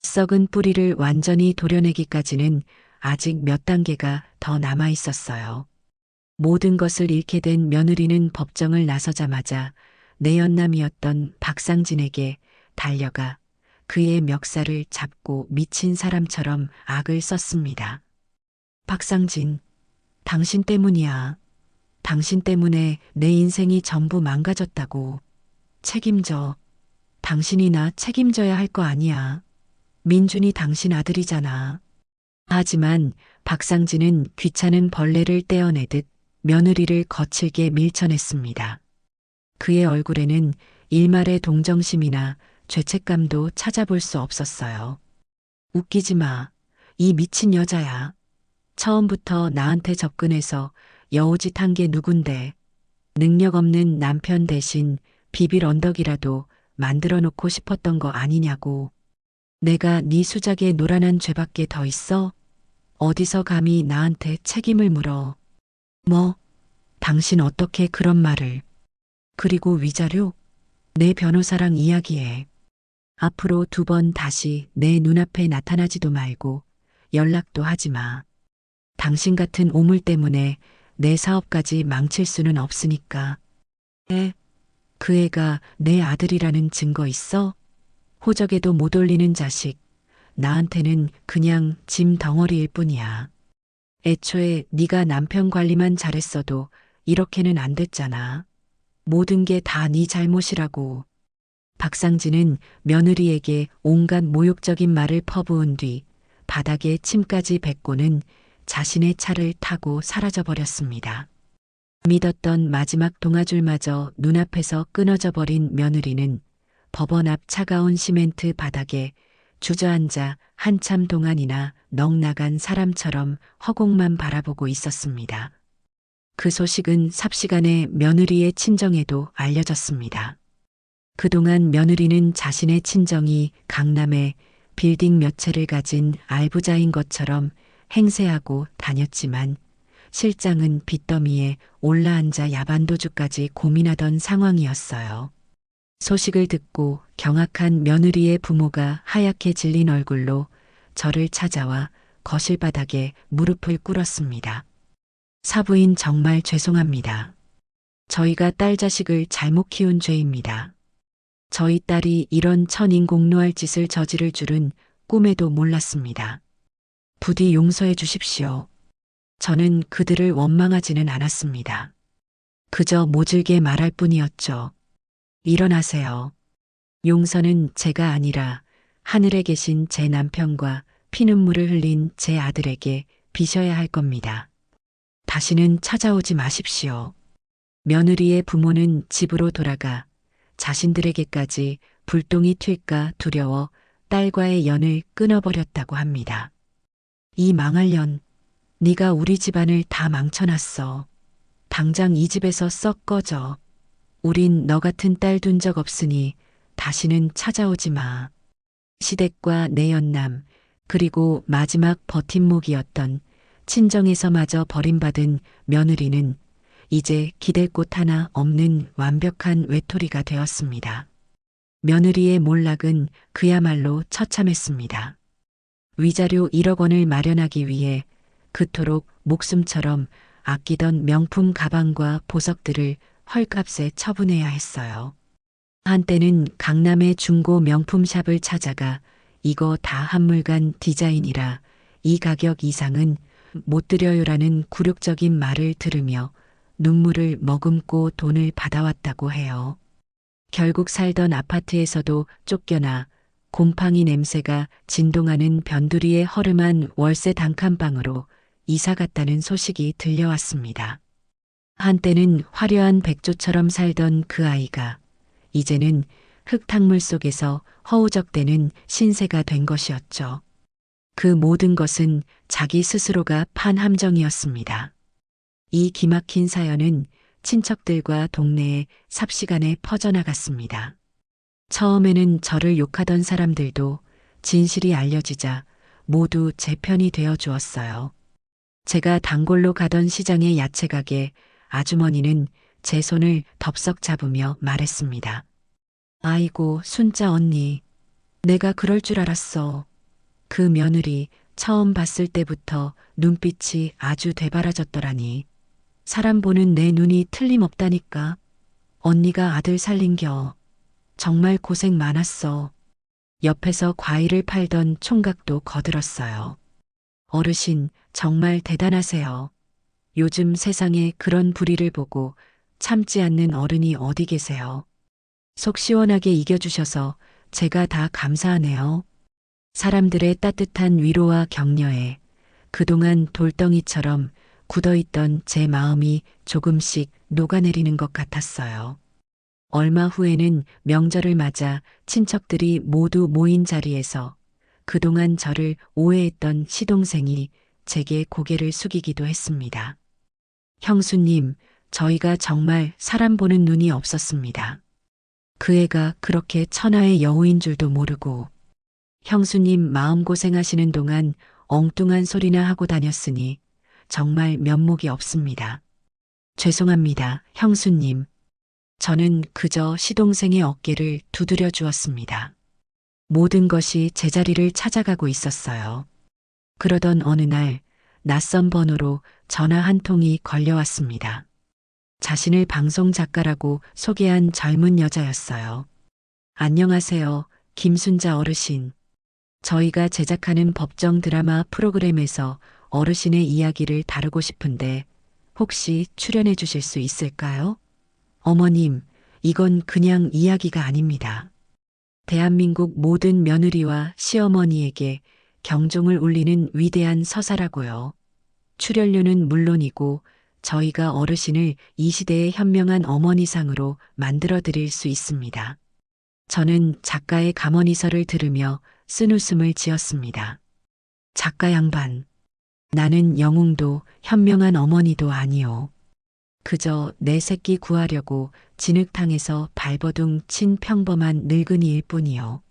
썩은 뿌리를 완전히 도려내기까지는 아직 몇 단계가 더 남아 있었어요. 모든 것을 잃게 된 며느리는 법정을 나서자마자 내연남이었던 박상진에게 달려가 그의 멱살을 잡고 미친 사람처럼 악을 썼습니다. 박상진, 당신 때문이야. 당신 때문에 내 인생이 전부 망가졌다고. 책임져. 당신이 나 책임져야 할 거 아니야. 민준이 당신 아들이잖아. 하지만 박상진은 귀찮은 벌레를 떼어내듯 며느리를 거칠게 밀쳐냈습니다. 그의 얼굴에는 일말의 동정심이나 죄책감도 찾아볼 수 없었어요. 웃기지 마. 이 미친 여자야. 처음부터 나한테 접근해서 여우짓 한 게 누군데. 능력 없는 남편 대신 비빌 언덕이라도 만들어 놓고 싶었던 거 아니냐고. 내가 네 수작에 노란한 죄밖에 더 있어? 어디서 감히 나한테 책임을 물어. 뭐? 당신 어떻게 그런 말을. 그리고 위자료? 내 변호사랑 이야기해. 앞으로 2번 다시 내 눈앞에 나타나지도 말고 연락도 하지 마. 당신 같은 오물 때문에 내 사업까지 망칠 수는 없으니까. 그 애가 내 아들이라는 증거 있어? 호적에도 못 올리는 자식. 나한테는 그냥 짐 덩어리일 뿐이야. 애초에 네가 남편 관리만 잘했어도 이렇게는 안 됐잖아. 모든 게 다 네 잘못이라고. 박상진은 며느리에게 온갖 모욕적인 말을 퍼부은 뒤 바닥에 침까지 뱉고는 자신의 차를 타고 사라져버렸습니다. 믿었던 마지막 동아줄마저 눈앞에서 끊어져 버린 며느리는 법원 앞 차가운 시멘트 바닥에 주저앉아 한참 동안이나 넋 나간 사람처럼 허공만 바라보고 있었습니다. 그 소식은 삽시간에 며느리의 친정에도 알려졌습니다. 그동안 며느리는 자신의 친정이 강남에 빌딩 몇 채를 가진 알부자인 것처럼 행세하고 다녔지만 실장은 빚더미에 올라앉아 야반도주까지 고민하던 상황이었어요. 소식을 듣고 경악한 며느리의 부모가 하얗게 질린 얼굴로 저를 찾아와 거실 바닥에 무릎을 꿇었습니다. 사부인 정말 죄송합니다. 저희가 딸 자식을 잘못 키운 죄입니다. 저희 딸이 이런 천인공노할 짓을 저지를 줄은 꿈에도 몰랐습니다. 부디 용서해 주십시오. 저는 그들을 원망하지는 않았습니다. 그저 모질게 말할 뿐이었죠. 일어나세요. 용서는 제가 아니라 하늘에 계신 제 남편과 피눈물을 흘린 제 아들에게 비셔야 할 겁니다. 다시는 찾아오지 마십시오. 며느리의 부모는 집으로 돌아가 자신들에게까지 불똥이 튈까 두려워 딸과의 연을 끊어버렸다고 합니다. 이 망할 년, 네가 우리 집안을 다 망쳐놨어. 당장 이 집에서 썩 꺼져. 우린 너 같은 딸 둔 적 없으니 다시는 찾아오지 마. 시댁과 내연남, 그리고 마지막 버팀목이었던 친정에서마저 버림받은 며느리는 이제 기댈 곳 하나 없는 완벽한 외톨이가 되었습니다. 며느리의 몰락은 그야말로 처참했습니다. 위자료 1억 원을 마련하기 위해 그토록 목숨처럼 아끼던 명품 가방과 보석들을 헐값에 처분해야 했어요. 한때는 강남의 중고 명품샵을 찾아가 이거 다 한물간 디자인이라 이 가격 이상은 못 드려요라는 굴욕적인 말을 들으며 눈물을 머금고 돈을 받아왔다고 해요. 결국 살던 아파트에서도 쫓겨나 곰팡이 냄새가 진동하는 변두리의 허름한 월세 단칸방으로 이사 갔다는 소식이 들려왔습니다. 한때는 화려한 백조처럼 살던 그 아이가 이제는 흙탕물 속에서 허우적대는 신세가 된 것이었죠. 그 모든 것은 자기 스스로가 판 함정이었습니다. 이 기막힌 사연은 친척들과 동네에 삽시간에 퍼져나갔습니다. 처음에는 저를 욕하던 사람들도 진실이 알려지자 모두 제 편이 되어 주었어요. 제가 단골로 가던 시장의 야채 가게 아주머니는 제 손을 덥석 잡으며 말했습니다. 아이고, 순자 언니. 내가 그럴 줄 알았어. 그 며느리 처음 봤을 때부터 눈빛이 아주 되바라졌더라니. 사람 보는 내 눈이 틀림없다니까. 언니가 아들 살린겨. 정말 고생 많았어. 옆에서 과일을 팔던 총각도 거들었어요. 어르신, 정말 대단하세요. 요즘 세상에 그런 불의를 보고 참지 않는 어른이 어디 계세요. 속 시원하게 이겨주셔서 제가 다 감사하네요. 사람들의 따뜻한 위로와 격려에 그동안 돌덩이처럼 굳어있던 제 마음이 조금씩 녹아내리는 것 같았어요. 얼마 후에는 명절을 맞아 친척들이 모두 모인 자리에서 그동안 저를 오해했던 시동생이 제게 고개를 숙이기도 했습니다. 형수님, 저희가 정말 사람 보는 눈이 없었습니다. 그 애가 그렇게 천하의 여우인 줄도 모르고 형수님 마음고생하시는 동안 엉뚱한 소리나 하고 다녔으니 정말 면목이 없습니다. 죄송합니다, 형수님. 저는 그저 시동생의 어깨를 두드려 주었습니다. 모든 것이 제자리를 찾아가고 있었어요. 그러던 어느 날 낯선 번호로 전화 한 통이 걸려왔습니다. 자신을 방송 작가라고 소개한 젊은 여자였어요. 안녕하세요, 김순자 어르신. 저희가 제작하는 법정 드라마 프로그램에서 어르신의 이야기를 다루고 싶은데 혹시 출연해 주실 수 있을까요? 어머님, 이건 그냥 이야기가 아닙니다. 대한민국 모든 며느리와 시어머니에게 경종을 울리는 위대한 서사라고요. 출연료는 물론이고 저희가 어르신을 이 시대의 현명한 어머니상으로 만들어 드릴 수 있습니다. 저는 작가의 감언이설을 들으며 쓴웃음을 지었습니다. 작가 양반, 나는 영웅도 현명한 어머니도 아니오. 그저 내 새끼 구하려고 진흙탕에서 발버둥 친 평범한 늙은이일 뿐이요.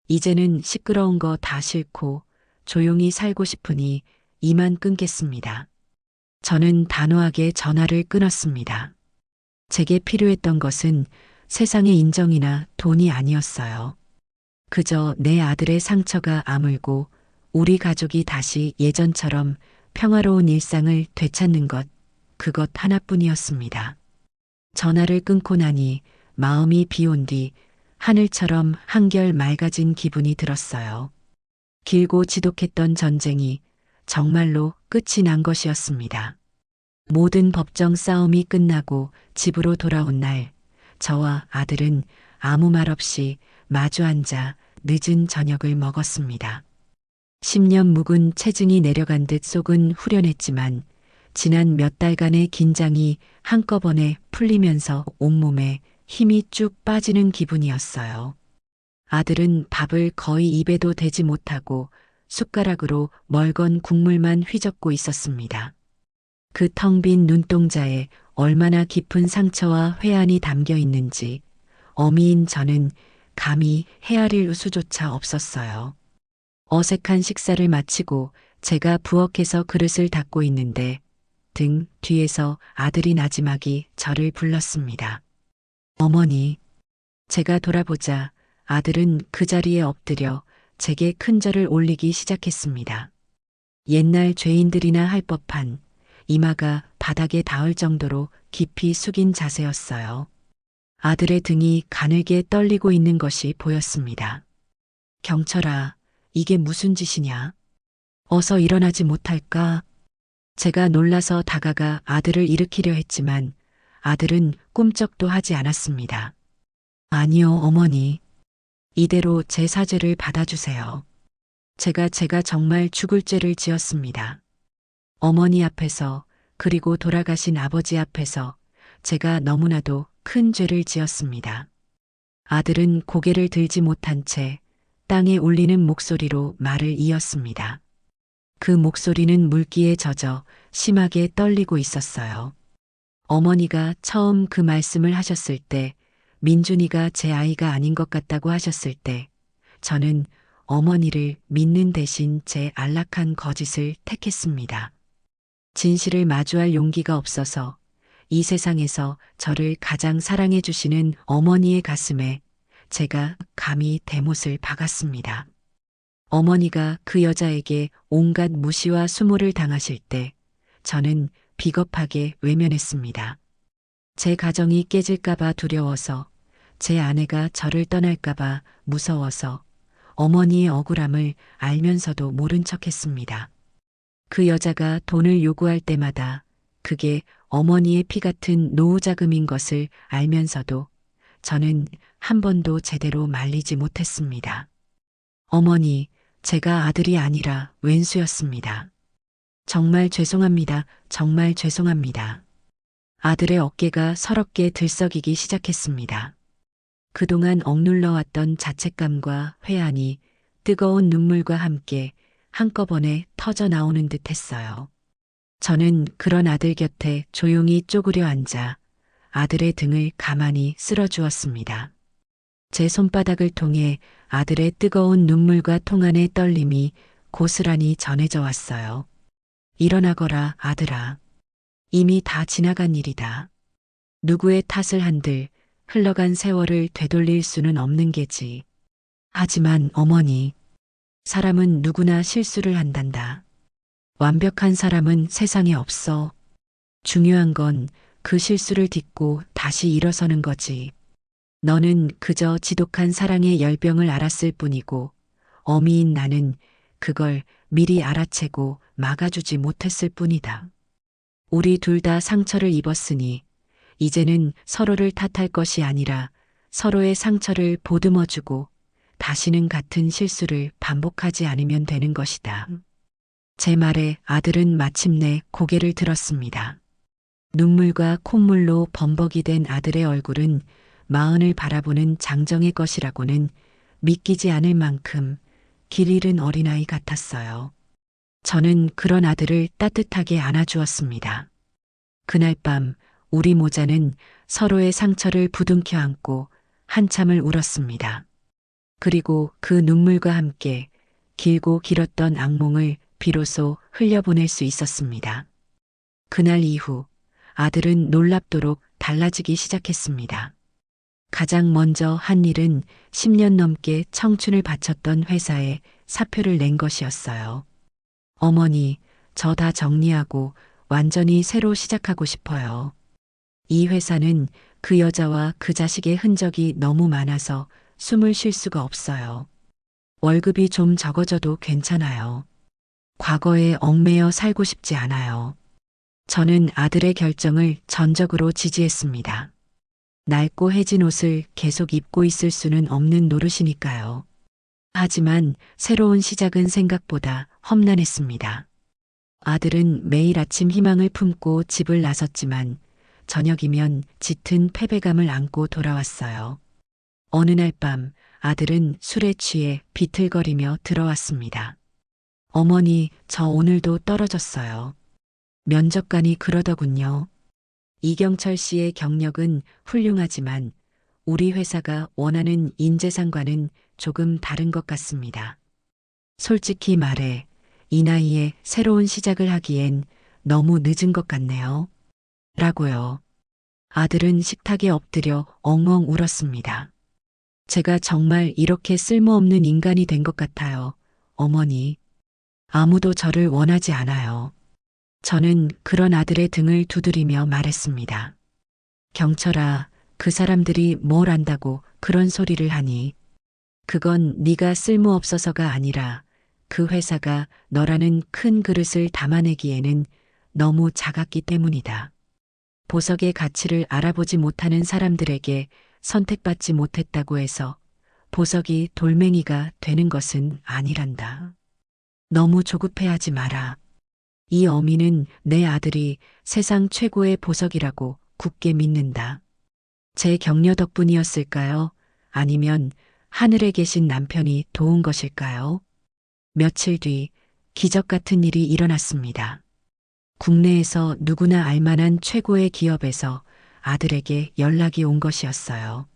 이제는 시끄러운 거 다 싫고 조용히 살고 싶으니 이만 끊겠습니다. 저는 단호하게 전화를 끊었습니다. 제게 필요했던 것은 세상의 인정이나 돈이 아니었어요. 그저 내 아들의 상처가 아물고 우리 가족이 다시 예전처럼 평화로운 일상을 되찾는 것, 그것 하나뿐이었습니다. 전화를 끊고 나니 마음이 비온 뒤 하늘처럼 한결 맑아진 기분이 들었어요. 길고 지독했던 전쟁이 정말로 끝이 난 것이었습니다. 모든 법정 싸움이 끝나고 집으로 돌아온 날, 저와 아들은 아무 말 없이 마주 앉아 늦은 저녁을 먹었습니다. 10년 묵은 체증이 내려간 듯 속은 후련했지만 지난 몇 달간의 긴장이 한꺼번에 풀리면서 온몸에 힘이 쭉 빠지는 기분이었어요. 아들은 밥을 거의 입에도 대지 못하고 숟가락으로 멀건 국물만 휘젓고 있었습니다. 그 텅 빈 눈동자에 얼마나 깊은 상처와 회한이 담겨 있는지 어미인 저는 감히 헤아릴 수조차 없었어요. 어색한 식사를 마치고 제가 부엌에서 그릇을 닦고 있는데 등 뒤에서 아들이 나지막이 저를 불렀습니다. 어머니. 제가 돌아보자 아들은 그 자리에 엎드려 제게 큰 절을 올리기 시작했습니다. 옛날 죄인들이나 할 법한 이마가 바닥에 닿을 정도로 깊이 숙인 자세였어요. 아들의 등이 가늘게 떨리고 있는 것이 보였습니다. 경철아, 이게 무슨 짓이냐? 어서 일어나지 못할까? 제가 놀라서 다가가 아들을 일으키려 했지만 아들은 꿈쩍도 하지 않았습니다. 아니요, 어머니. 이대로 제 사죄를 받아주세요. 제가 정말 죽을 죄를 지었습니다. 어머니 앞에서 그리고 돌아가신 아버지 앞에서 제가 너무나도 큰 죄를 지었습니다. 아들은 고개를 들지 못한 채 땅에 울리는 목소리로 말을 이었습니다. 그 목소리는 물기에 젖어 심하게 떨리고 있었어요. 어머니가 처음 그 말씀을 하셨을 때 민준이가 제 아이가 아닌 것 같다고 하셨을 때 저는 어머니를 믿는 대신 제 안락한 거짓을 택했습니다. 진실을 마주할 용기가 없어서 이 세상에서 저를 가장 사랑해 주시는 어머니의 가슴에 제가 감히 대못을 박았습니다. 어머니가 그 여자에게 온갖 무시와 수모를 당하실 때 저는 비겁하게 외면했습니다. 제 가정이 깨질까봐 두려워서, 제 아내가 저를 떠날까봐 무서워서 어머니의 억울함을 알면서도 모른 척했습니다. 그 여자가 돈을 요구할 때마다 그게 어머니의 피 같은 노후자금인 것을 알면서도 저는 한 번도 제대로 말리지 못했습니다. 어머니, 제가 아들이 아니라 왼수였습니다. 정말 죄송합니다. 정말 죄송합니다. 아들의 어깨가 서럽게 들썩이기 시작했습니다. 그동안 억눌러왔던 자책감과 회한이 뜨거운 눈물과 함께 한꺼번에 터져 나오는 듯 했어요. 저는 그런 아들 곁에 조용히 쪼그려 앉아 아들의 등을 가만히 쓸어주었습니다. 제 손바닥을 통해 아들의 뜨거운 눈물과 통안의 떨림이 고스란히 전해져 왔어요. 일어나거라, 아들아. 이미 다 지나간 일이다. 누구의 탓을 한들 흘러간 세월을 되돌릴 수는 없는 게지. 하지만 어머니, 사람은 누구나 실수를 한단다. 완벽한 사람은 세상에 없어. 중요한 건 그 실수를 딛고 다시 일어서는 거지. 너는 그저 지독한 사랑의 열병을 알았을 뿐이고 어미인 나는 그걸 미리 알아채고 막아주지 못했을 뿐이다. 우리 둘 다 상처를 입었으니 이제는 서로를 탓할 것이 아니라 서로의 상처를 보듬어주고 다시는 같은 실수를 반복하지 않으면 되는 것이다. 제 말에 아들은 마침내 고개를 들었습니다. 눈물과 콧물로 범벅이 된 아들의 얼굴은 마흔을 바라보는 장정의 것이라고는 믿기지 않을 만큼 길 잃은 어린아이 같았어요. 저는 그런 아들을 따뜻하게 안아주었습니다. 그날 밤 우리 모자는 서로의 상처를 부둥켜 안고 한참을 울었습니다. 그리고 그 눈물과 함께 길고 길었던 악몽을 비로소 흘려보낼 수 있었습니다. 그날 이후 아들은 놀랍도록 달라지기 시작했습니다. 가장 먼저 한 일은 10년 넘게 청춘을 바쳤던 회사에 사표를 낸 것이었어요. 어머니, 저 다 정리하고 완전히 새로 시작하고 싶어요. 이 회사는 그 여자와 그 자식의 흔적이 너무 많아서 숨을 쉴 수가 없어요. 월급이 좀 적어져도 괜찮아요. 과거에 얽매여 살고 싶지 않아요. 저는 아들의 결정을 전적으로 지지했습니다. 낡고 해진 옷을 계속 입고 있을 수는 없는 노릇이니까요. 하지만 새로운 시작은 생각보다 험난했습니다. 아들은 매일 아침 희망을 품고 집을 나섰지만 저녁이면 짙은 패배감을 안고 돌아왔어요. 어느 날 밤 아들은 술에 취해 비틀거리며 들어왔습니다. 어머니, 저 오늘도 떨어졌어요. 면접관이 그러더군요. 이경철 씨의 경력은 훌륭하지만 우리 회사가 원하는 인재상과는 조금 다른 것 같습니다. 솔직히 말해 이 나이에 새로운 시작을 하기엔 너무 늦은 것 같네요. 라고요. 아들은 식탁에 엎드려 엉엉 울었습니다. 제가 정말 이렇게 쓸모없는 인간이 된 것 같아요. 어머니. 아무도 저를 원하지 않아요. 저는 그런 아들의 등을 두드리며 말했습니다. 경철아, 그 사람들이 뭘 안다고 그런 소리를 하니? 그건 네가 쓸모없어서가 아니라 그 회사가 너라는 큰 그릇을 담아내기에는 너무 작았기 때문이다. 보석의 가치를 알아보지 못하는 사람들에게 선택받지 못했다고 해서 보석이 돌멩이가 되는 것은 아니란다. 너무 조급해하지 마라. 이 어미는 내 아들이 세상 최고의 보석이라고 굳게 믿는다. 제 격려 덕분이었을까요? 아니면 하늘에 계신 남편이 도운 것일까요? 며칠 뒤 기적 같은 일이 일어났습니다. 국내에서 누구나 알만한 최고의 기업에서 아들에게 연락이 온 것이었어요.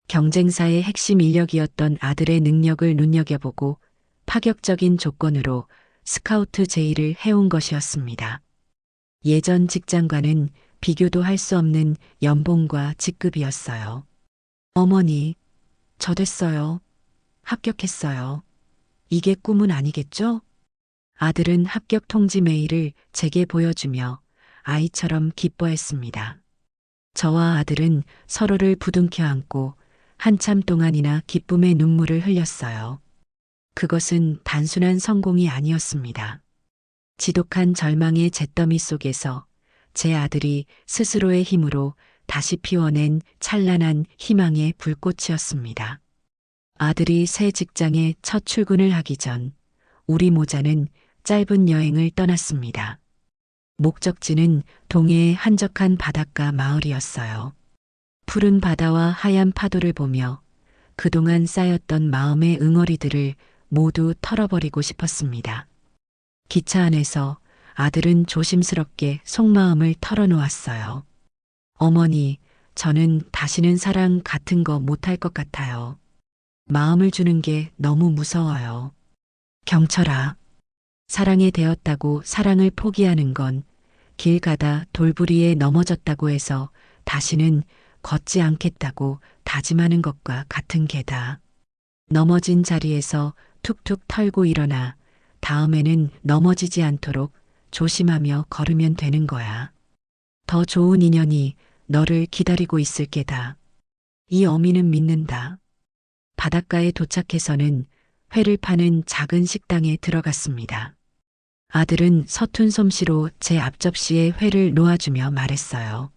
경쟁사의 핵심 인력이었던 아들의 능력을 눈여겨보고 파격적인 조건으로 스카우트 제의를 해온 것이었습니다. 예전 직장과는 비교도 할 수 없는 연봉과 직급이었어요. 어머니, 저 됐어요. 합격했어요. 이게 꿈은 아니겠죠? 아들은 합격 통지 메일을 제게 보여주며 아이처럼 기뻐했습니다. 저와 아들은 서로를 부둥켜 안고 한참 동안이나 기쁨의 눈물을 흘렸어요. 그것은 단순한 성공이 아니었습니다. 지독한 절망의 잿더미 속에서 제 아들이 스스로의 힘으로 다시 피워낸 찬란한 희망의 불꽃이었습니다. 아들이 새 직장에 첫 출근을 하기 전 우리 모자는 짧은 여행을 떠났습니다. 목적지는 동해의 한적한 바닷가 마을이었어요. 푸른 바다와 하얀 파도를 보며 그동안 쌓였던 마음의 응어리들을 모두 털어버리고 싶었습니다. 기차 안에서 아들은 조심스럽게 속마음을 털어놓았어요. 어머니, 저는 다시는 사랑 같은 거 못할 것 같아요. 마음을 주는 게 너무 무서워요. 경철아, 사랑에 대었다고 사랑을 포기하는 건 길 가다 돌부리에 넘어졌다고 해서 다시는 걷지 않겠다고 다짐하는 것과 같은 게다. 넘어진 자리에서 툭툭 털고 일어나 다음에는 넘어지지 않도록 조심하며 걸으면 되는 거야. 더 좋은 인연이 너를 기다리고 있을 게다. 이 어미는 믿는다. 바닷가에 도착해서는 회를 파는 작은 식당에 들어갔습니다. 아들은 서툰 솜씨로 제 앞접시에 회를 놓아주며 말했어요.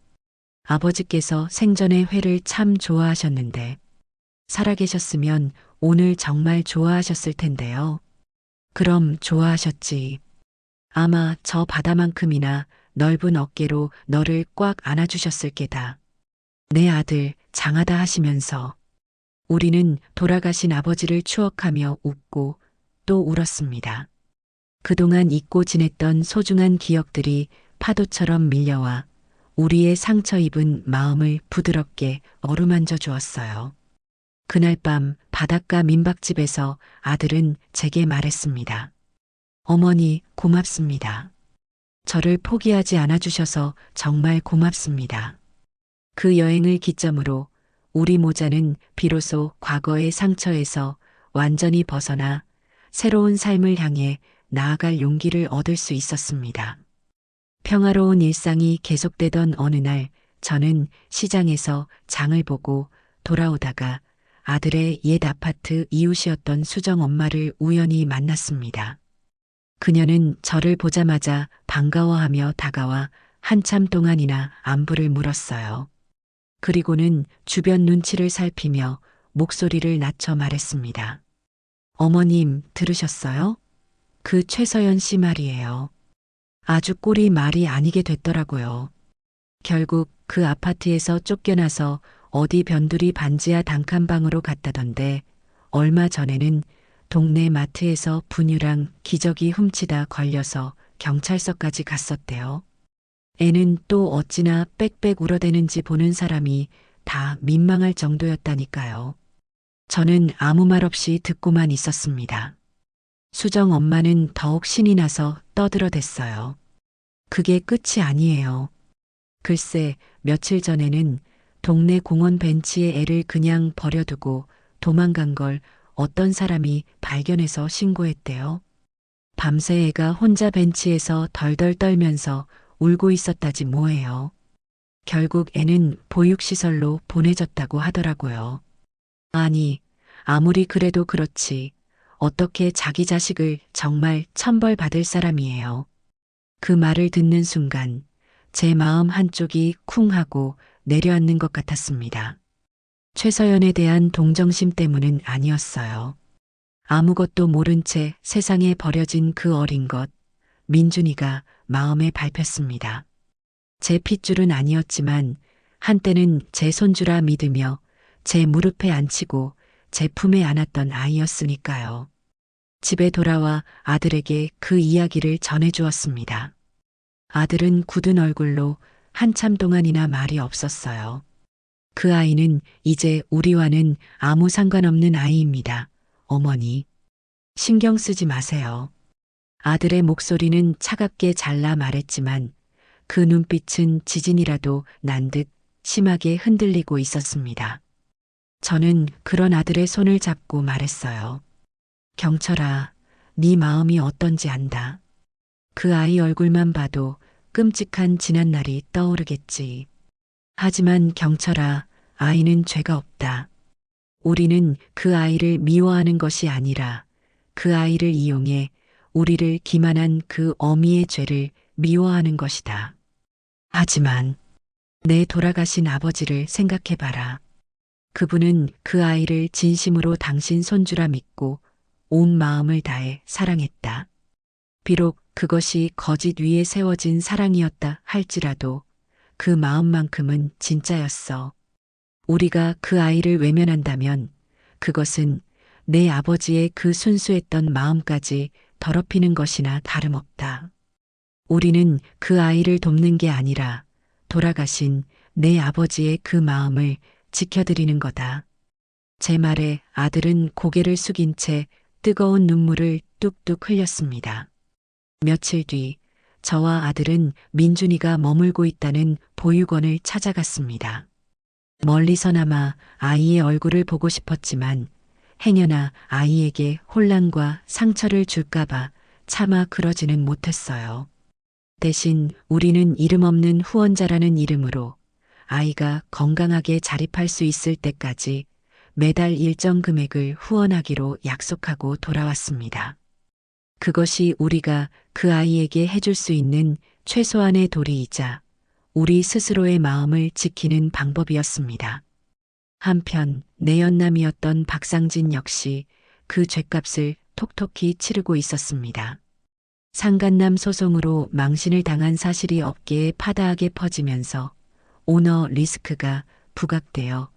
아버지께서 생전에 회를 참 좋아하셨는데 살아계셨으면 오늘 정말 좋아하셨을 텐데요. 그럼 좋아하셨지. 아마 저 바다만큼이나 넓은 어깨로 너를 꽉 안아주셨을 게다. 내 아들 장하다 하시면서 우리는 돌아가신 아버지를 추억하며 웃고 또 울었습니다. 그동안 잊고 지냈던 소중한 기억들이 파도처럼 밀려와 우리의 상처 입은 마음을 부드럽게 어루만져 주었어요. 그날 밤 바닷가 민박집에서 아들은 제게 말했습니다. 어머니, 고맙습니다. 저를 포기하지 않아 주셔서 정말 고맙습니다. 그 여행을 기점으로 우리 모자는 비로소 과거의 상처에서 완전히 벗어나 새로운 삶을 향해 나아갈 용기를 얻을 수 있었습니다. 평화로운 일상이 계속되던 어느 날 저는 시장에서 장을 보고 돌아오다가 아들의 옛 아파트 이웃이었던 수정 엄마를 우연히 만났습니다. 그녀는 저를 보자마자 반가워하며 다가와 한참 동안이나 안부를 물었어요. 그리고는 주변 눈치를 살피며 목소리를 낮춰 말했습니다. 어머님, 들으셨어요? 그 최서연 씨 말이에요. 아주 꼴이 말이 아니게 됐더라고요. 결국 그 아파트에서 쫓겨나서 어디 변두리 반지하 단칸방으로 갔다던데 얼마 전에는 동네 마트에서 분유랑 기저귀 훔치다 걸려서 경찰서까지 갔었대요. 애는 또 어찌나 빽빽 울어대는지 보는 사람이 다 민망할 정도였다니까요. 저는 아무 말 없이 듣고만 있었습니다. 수정 엄마는 더욱 신이 나서 떠들어댔어요. 그게 끝이 아니에요. 글쎄, 며칠 전에는 동네 공원 벤치에 애를 그냥 버려두고 도망간 걸 어떤 사람이 발견해서 신고했대요. 밤새 애가 혼자 벤치에서 덜덜 떨면서 울고 있었다지 뭐예요. 결국 애는 보육시설로 보내졌다고 하더라고요. 아니, 아무리 그래도 그렇지. 어떻게 자기 자식을 정말 천벌받을 사람이에요. 그 말을 듣는 순간 제 마음 한쪽이 쿵 하고 내려앉는 것 같았습니다. 최서연에 대한 동정심 때문은 아니었어요. 아무것도 모른 채 세상에 버려진 그 어린 것, 민준이가 마음에 밟혔습니다. 제 핏줄은 아니었지만 한때는 제 손주라 믿으며 제 무릎에 앉히고 제 품에 안았던 아이였으니까요. 집에 돌아와 아들에게 그 이야기를 전해주었습니다. 아들은 굳은 얼굴로 한참 동안이나 말이 없었어요. 그 아이는 이제 우리와는 아무 상관없는 아이입니다. 어머니, 신경 쓰지 마세요. 아들의 목소리는 차갑게 잘라 말했지만 그 눈빛은 지진이라도 난 듯 심하게 흔들리고 있었습니다. 저는 그런 아들의 손을 잡고 말했어요. 경철아, 네 마음이 어떤지 안다. 그 아이 얼굴만 봐도 끔찍한 지난 날이 떠오르겠지. 하지만 경철아, 아이는 죄가 없다. 우리는 그 아이를 미워하는 것이 아니라 그 아이를 이용해 우리를 기만한 그 어미의 죄를 미워하는 것이다. 하지만 내 돌아가신 아버지를 생각해봐라. 그분은 그 아이를 진심으로 당신 손주라 믿고 온 마음을 다해 사랑했다. 비록 그것이 거짓 위에 세워진 사랑이었다 할지라도 그 마음만큼은 진짜였어. 우리가 그 아이를 외면한다면 그것은 내 아버지의 그 순수했던 마음까지 더럽히는 것이나 다름없다. 우리는 그 아이를 돕는 게 아니라 돌아가신 내 아버지의 그 마음을 지켜드리는 거다. 제 말에 아들은 고개를 숙인 채 뜨거운 눈물을 뚝뚝 흘렸습니다. 며칠 뒤 저와 아들은 민준이가 머물고 있다는 보육원을 찾아갔습니다. 멀리서나마 아이의 얼굴을 보고 싶었지만 행여나 아이에게 혼란과 상처를 줄까봐 차마 그러지는 못했어요. 대신 우리는 이름 없는 후원자라는 이름으로 아이가 건강하게 자립할 수 있을 때까지 매달 일정 금액을 후원하기로 약속하고 돌아왔습니다. 그것이 우리가 그 아이에게 해줄 수 있는 최소한의 도리이자 우리 스스로의 마음을 지키는 방법이었습니다. 한편 내연남이었던 박상진 역시 그 죗값을 톡톡히 치르고 있었습니다. 상간남 소송으로 망신을 당한 사실이 업계에 파다하게 퍼지면서 오너 리스크가 부각되어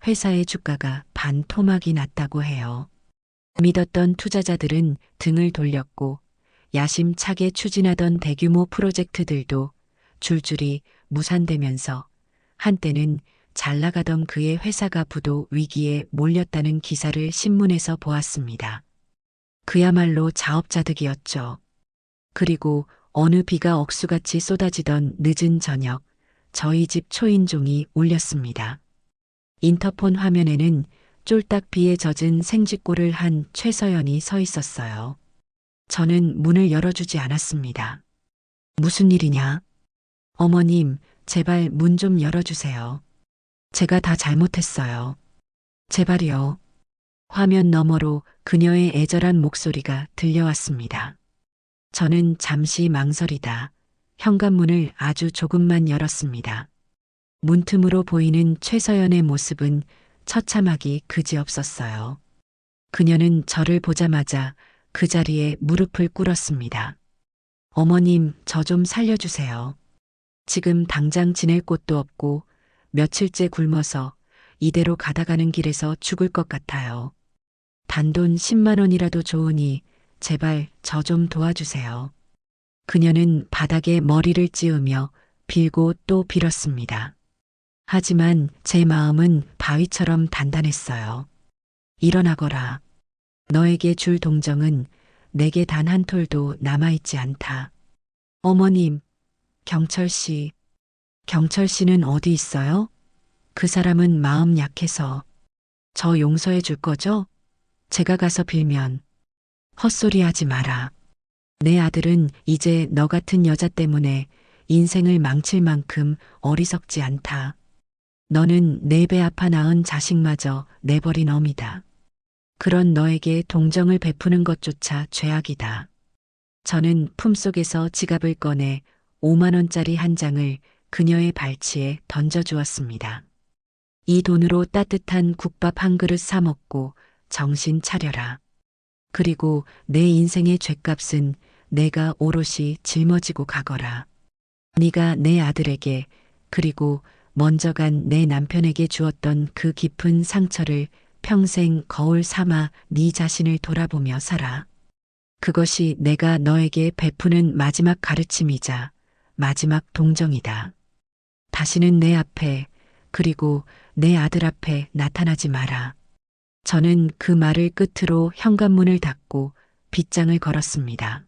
회사의 주가가 반토막이 났다고 해요. 믿었던 투자자들은 등을 돌렸고 야심차게 추진하던 대규모 프로젝트들도 줄줄이 무산되면서 한때는 잘 나가던 그의 회사가 부도 위기에 몰렸다는 기사를 신문에서 보았습니다. 그야말로 자업자득이었죠. 그리고 어느 비가 억수같이 쏟아지던 늦은 저녁, 저희 집 초인종이 울렸습니다. 인터폰 화면에는 쫄딱 비에 젖은 생쥐꼴을 한 최서연이 서 있었어요. 저는 문을 열어주지 않았습니다. 무슨 일이냐? 어머님, 제발 문 좀 열어주세요. 제가 다 잘못했어요. 제발이요. 화면 너머로 그녀의 애절한 목소리가 들려왔습니다. 저는 잠시 망설이다 현관문을 아주 조금만 열었습니다. 문틈으로 보이는 최서연의 모습은 처참하기 그지없었어요. 그녀는 저를 보자마자 그 자리에 무릎을 꿇었습니다. 어머님, 저 좀 살려주세요. 지금 당장 지낼 곳도 없고 며칠째 굶어서 이대로 가다가는 길에서 죽을 것 같아요. 단돈 10만 원이라도 좋으니 제발 저 좀 도와주세요. 그녀는 바닥에 머리를 찌우며 빌고 또 빌었습니다. 하지만 제 마음은 바위처럼 단단했어요. 일어나거라. 너에게 줄 동정은 내게 단 한 톨도 남아있지 않다. 어머님, 경철 씨. 경철 씨는 어디 있어요? 그 사람은 마음 약해서. 저 용서해 줄 거죠? 제가 가서 빌면. 헛소리 하지 마라. 내 아들은 이제 너 같은 여자 때문에 인생을 망칠 만큼 어리석지 않다. 너는 내 배 아파 낳은 자식마저 내버린 어미다. 그런 너에게 동정을 베푸는 것조차 죄악이다. 저는 품속에서 지갑을 꺼내 5만 원짜리 한 장을 그녀의 발치에 던져주었습니다. 이 돈으로 따뜻한 국밥 한 그릇 사 먹고 정신 차려라. 그리고 내 인생의 죗값은 내가 오롯이 짊어지고 가거라. 네가 내 아들에게 그리고 먼저 간 내 남편에게 주었던 그 깊은 상처를 평생 거울 삼아 네 자신을 돌아보며 살아. 그것이 내가 너에게 베푸는 마지막 가르침이자 마지막 동정이다. 다시는 내 앞에 그리고 내 아들 앞에 나타나지 마라. 저는 그 말을 끝으로 현관문을 닫고 빗장을 걸었습니다.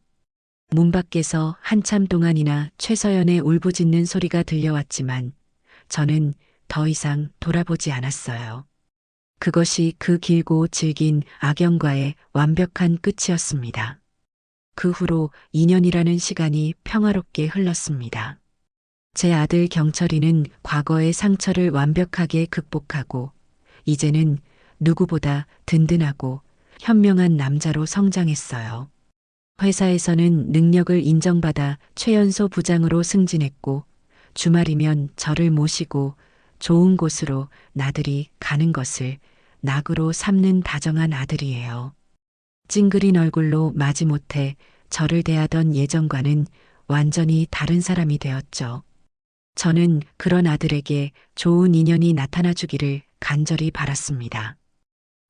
문 밖에서 한참 동안이나 최서연의 울부짖는 소리가 들려왔지만 저는 더 이상 돌아보지 않았어요. 그것이 그 길고 질긴 악연과의 완벽한 끝이었습니다. 그 후로 2년이라는 시간이 평화롭게 흘렀습니다. 제 아들 경철이는 과거의 상처를 완벽하게 극복하고 이제는 누구보다 든든하고 현명한 남자로 성장했어요. 회사에서는 능력을 인정받아 최연소 부장으로 승진했고 주말이면 저를 모시고 좋은 곳으로 나들이 가는 것을 낙으로 삼는 다정한 아들이에요. 찡그린 얼굴로 마지못해 저를 대하던 예전과는 완전히 다른 사람이 되었죠. 저는 그런 아들에게 좋은 인연이 나타나 주기를 간절히 바랐습니다.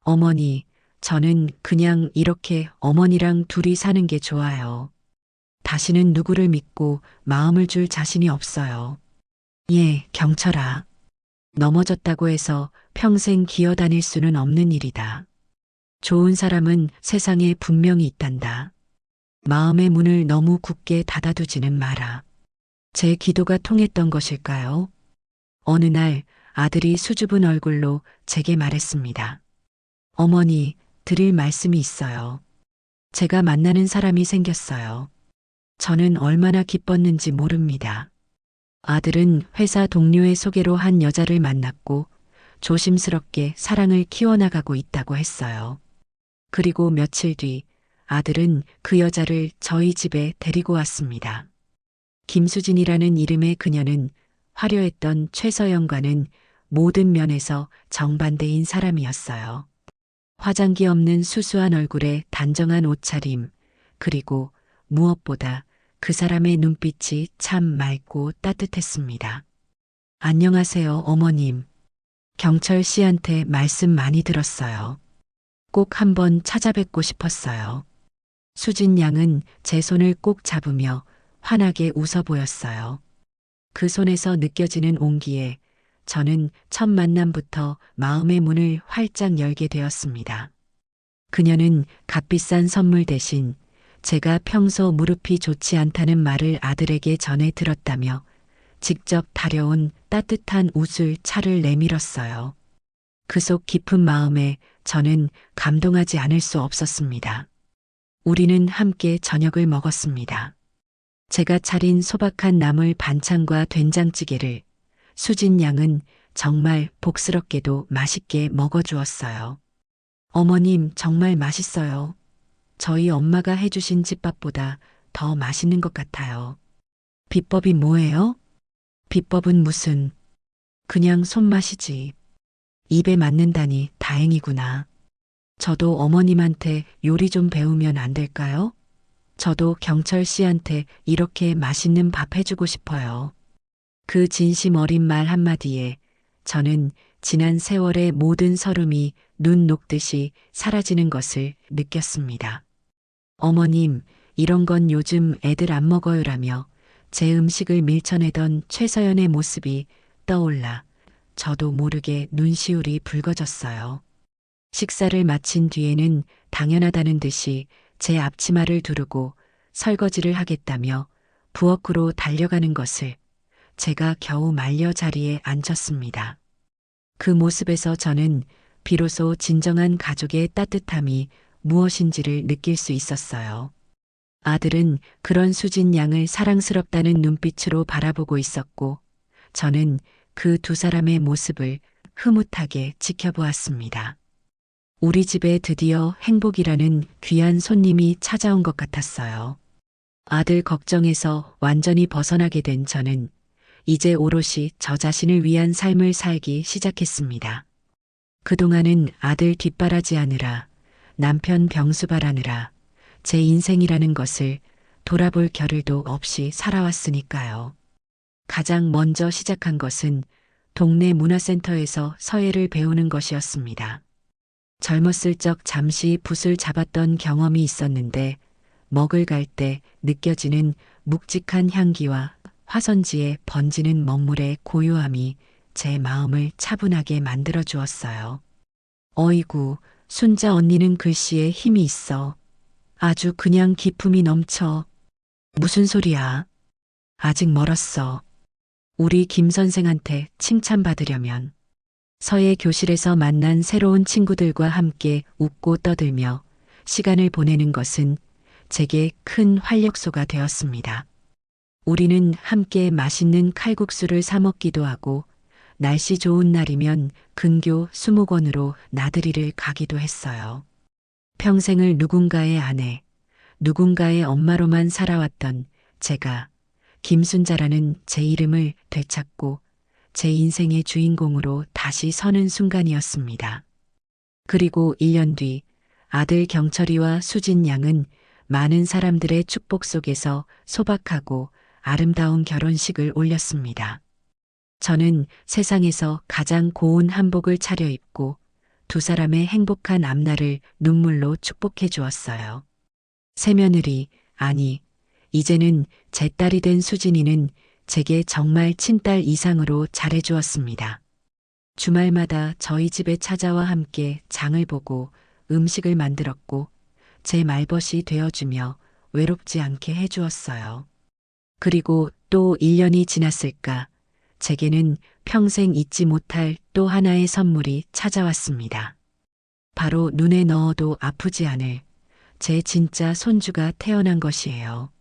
어머니, 저는 그냥 이렇게 어머니랑 둘이 사는 게 좋아요. 다시는 누구를 믿고 마음을 줄 자신이 없어요. 예, 경철아. 넘어졌다고 해서 평생 기어다닐 수는 없는 일이다. 좋은 사람은 세상에 분명히 있단다. 마음의 문을 너무 굳게 닫아두지는 마라. 제 기도가 통했던 것일까요? 어느 날 아들이 수줍은 얼굴로 제게 말했습니다. 어머니, 드릴 말씀이 있어요. 제가 만나는 사람이 생겼어요. 저는 얼마나 기뻤는지 모릅니다. 아들은 회사 동료의 소개로 한 여자를 만났고 조심스럽게 사랑을 키워나가고 있다고 했어요. 그리고 며칠 뒤 아들은 그 여자를 저희 집에 데리고 왔습니다. 김수진이라는 이름의 그녀는 화려했던 최서연과는 모든 면에서 정반대인 사람이었어요. 화장기 없는 수수한 얼굴에 단정한 옷차림, 그리고 무엇보다 그 사람의 눈빛이 참 맑고 따뜻했습니다. 안녕하세요, 어머님. 경철 씨한테 말씀 많이 들었어요. 꼭 한번 찾아뵙고 싶었어요. 수진 양은 제 손을 꼭 잡으며 환하게 웃어 보였어요. 그 손에서 느껴지는 온기에 저는 첫 만남부터 마음의 문을 활짝 열게 되었습니다. 그녀는 값비싼 선물 대신 제가 평소 무릎이 좋지 않다는 말을 아들에게 전해 들었다며 직접 다려온 따뜻한 웃을 차를 내밀었어요. 그 속 깊은 마음에 저는 감동하지 않을 수 없었습니다. 우리는 함께 저녁을 먹었습니다. 제가 차린 소박한 나물 반찬과 된장찌개를 수진 양은 정말 복스럽게도 맛있게 먹어주었어요. 어머님 정말 맛있어요. 저희 엄마가 해주신 집밥보다 더 맛있는 것 같아요. 비법이 뭐예요? 비법은 무슨, 그냥 손맛이지. 입에 맞는다니 다행이구나. 저도 어머님한테 요리 좀 배우면 안 될까요? 저도 경철 씨한테 이렇게 맛있는 밥 해주고 싶어요. 그 진심 어린 말 한마디에 저는 지난 세월의 모든 서름이 눈 녹듯이 사라지는 것을 느꼈습니다. 어머님, 이런 건 요즘 애들 안 먹어요라며 제 음식을 밀쳐내던 최서연의 모습이 떠올라 저도 모르게 눈시울이 붉어졌어요. 식사를 마친 뒤에는 당연하다는 듯이 제 앞치마를 두르고 설거지를 하겠다며 부엌으로 달려가는 것을 제가 겨우 말려 자리에 앉혔습니다. 그 모습에서 저는 비로소 진정한 가족의 따뜻함이 무엇인지를 느낄 수 있었어요. 아들은 그런 수진 양을 사랑스럽다는 눈빛으로 바라보고 있었고, 저는 그 두 사람의 모습을 흐뭇하게 지켜보았습니다. 우리 집에 드디어 행복이라는 귀한 손님이 찾아온 것 같았어요. 아들 걱정에서 완전히 벗어나게 된 저는 이제 오롯이 저 자신을 위한 삶을 살기 시작했습니다. 그동안은 아들 뒷바라지하느라, 남편 병수발하느라 제 인생이라는 것을 돌아볼 겨를도 없이 살아왔으니까요. 가장 먼저 시작한 것은 동네 문화센터에서 서예를 배우는 것이었습니다. 젊었을 적 잠시 붓을 잡았던 경험이 있었는데 먹을 갈 때 느껴지는 묵직한 향기와 화선지에 번지는 먹물의 고요함이 제 마음을 차분하게 만들어 주었어요. 어이구, 순자 언니는 글씨에 힘이 있어. 아주 그냥 기품이 넘쳐. 무슨 소리야? 아직 멀었어. 우리 김 선생한테 칭찬받으려면. 서예 교실에서 만난 새로운 친구들과 함께 웃고 떠들며 시간을 보내는 것은 제게 큰 활력소가 되었습니다. 우리는 함께 맛있는 칼국수를 사 먹기도 하고 날씨 좋은 날이면 근교 수목원으로 나들이를 가기도 했어요. 평생을 누군가의 아내, 누군가의 엄마로만 살아왔던 제가 김순자라는 제 이름을 되찾고 제 인생의 주인공으로 다시 서는 순간이었습니다. 그리고 1년 뒤 아들 경철이와 수진 양은 많은 사람들의 축복 속에서 소박하고 아름다운 결혼식을 올렸습니다. 저는 세상에서 가장 고운 한복을 차려입고 두 사람의 행복한 앞날을 눈물로 축복해 주었어요. 새며느리, 아니, 이제는 제 딸이 된 수진이는 제게 정말 친딸 이상으로 잘해주었습니다. 주말마다 저희 집에 찾아와 함께 장을 보고 음식을 만들었고 제 말벗이 되어주며 외롭지 않게 해주었어요. 그리고 또 1년이 지났을까 제게는 평생 잊지 못할 또 하나의 선물이 찾아왔습니다. 바로 눈에 넣어도 아프지 않을 제 진짜 손주가 태어난 것이에요.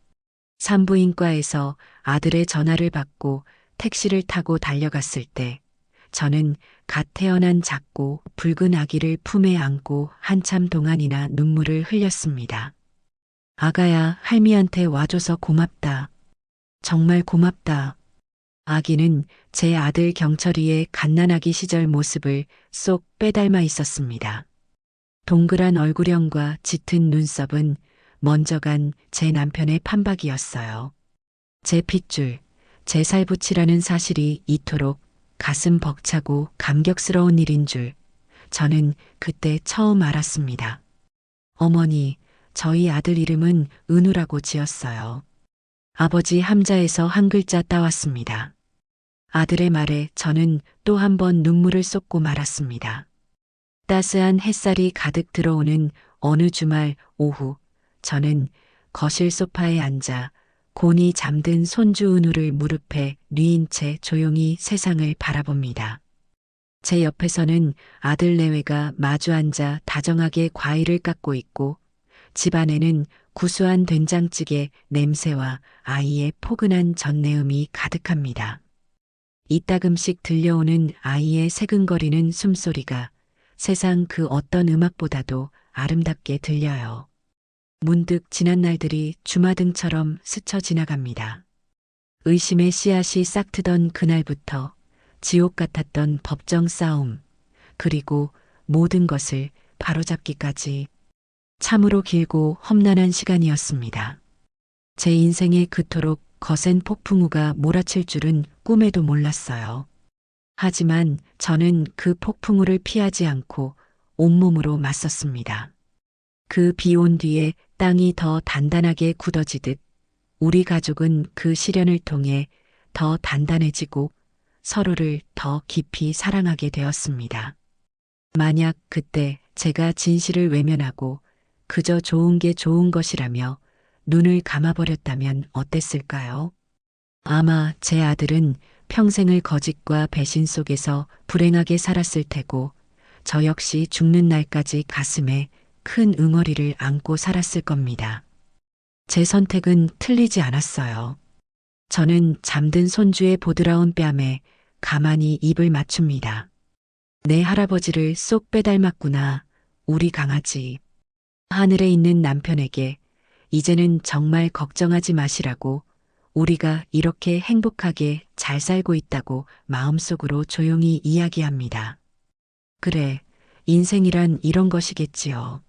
산부인과에서 아들의 전화를 받고 택시를 타고 달려갔을 때 저는 갓 태어난 작고 붉은 아기를 품에 안고 한참 동안이나 눈물을 흘렸습니다. 아가야, 할미한테 와줘서 고맙다. 정말 고맙다. 아기는 제 아들 경철이의 갓난아기 시절 모습을 쏙 빼닮아 있었습니다. 동그란 얼굴형과 짙은 눈썹은 먼저 간 제 남편의 판박이었어요. 제 핏줄, 제 살붙이라는 사실이 이토록 가슴 벅차고 감격스러운 일인 줄 저는 그때 처음 알았습니다. 어머니, 저희 아들 이름은 은우라고 지었어요. 아버지 함자에서 한 글자 따왔습니다. 아들의 말에 저는 또 한 번 눈물을 쏟고 말았습니다. 따스한 햇살이 가득 들어오는 어느 주말 오후, 저는 거실 소파에 앉아 곤히 잠든 손주 은우를 무릎에 뉘인 채 조용히 세상을 바라봅니다. 제 옆에서는 아들 내외가 마주 앉아 다정하게 과일을 깎고 있고 집안에는 구수한 된장찌개 냄새와 아이의 포근한 전내음이 가득합니다. 이따금씩 들려오는 아이의 새근거리는 숨소리가 세상 그 어떤 음악보다도 아름답게 들려요. 문득 지난 날들이 주마등처럼 스쳐 지나갑니다. 의심의 씨앗이 싹트던 그날부터 지옥 같았던 법정 싸움, 그리고 모든 것을 바로잡기까지 참으로 길고 험난한 시간이었습니다. 제 인생에 그토록 거센 폭풍우가 몰아칠 줄은 꿈에도 몰랐어요. 하지만 저는 그 폭풍우를 피하지 않고 온몸으로 맞섰습니다. 그 비 온 뒤에 땅이 더 단단하게 굳어지듯 우리 가족은 그 시련을 통해 더 단단해지고 서로를 더 깊이 사랑하게 되었습니다. 만약 그때 제가 진실을 외면하고 그저 좋은 게 좋은 것이라며 눈을 감아버렸다면 어땠을까요? 아마 제 아들은 평생을 거짓과 배신 속에서 불행하게 살았을 테고 저 역시 죽는 날까지 가슴에 큰 응어리를 안고 살았을 겁니다. 제 선택은 틀리지 않았어요. 저는 잠든 손주의 보드라운 뺨에 가만히 입을 맞춥니다. 내 할아버지를 쏙 빼닮았구나, 우리 강아지. 하늘에 있는 남편에게 이제는 정말 걱정하지 마시라고 우리가 이렇게 행복하게 잘 살고 있다고 마음속으로 조용히 이야기합니다. 그래, 인생이란 이런 것이겠지요.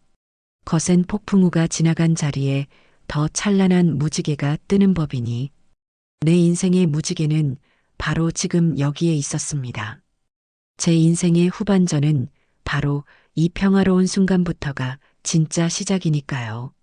거센 폭풍우가 지나간 자리에 더 찬란한 무지개가 뜨는 법이니 내 인생의 무지개는 바로 지금 여기에 있었습니다. 제 인생의 후반전은 바로 이 평화로운 순간부터가 진짜 시작이니까요.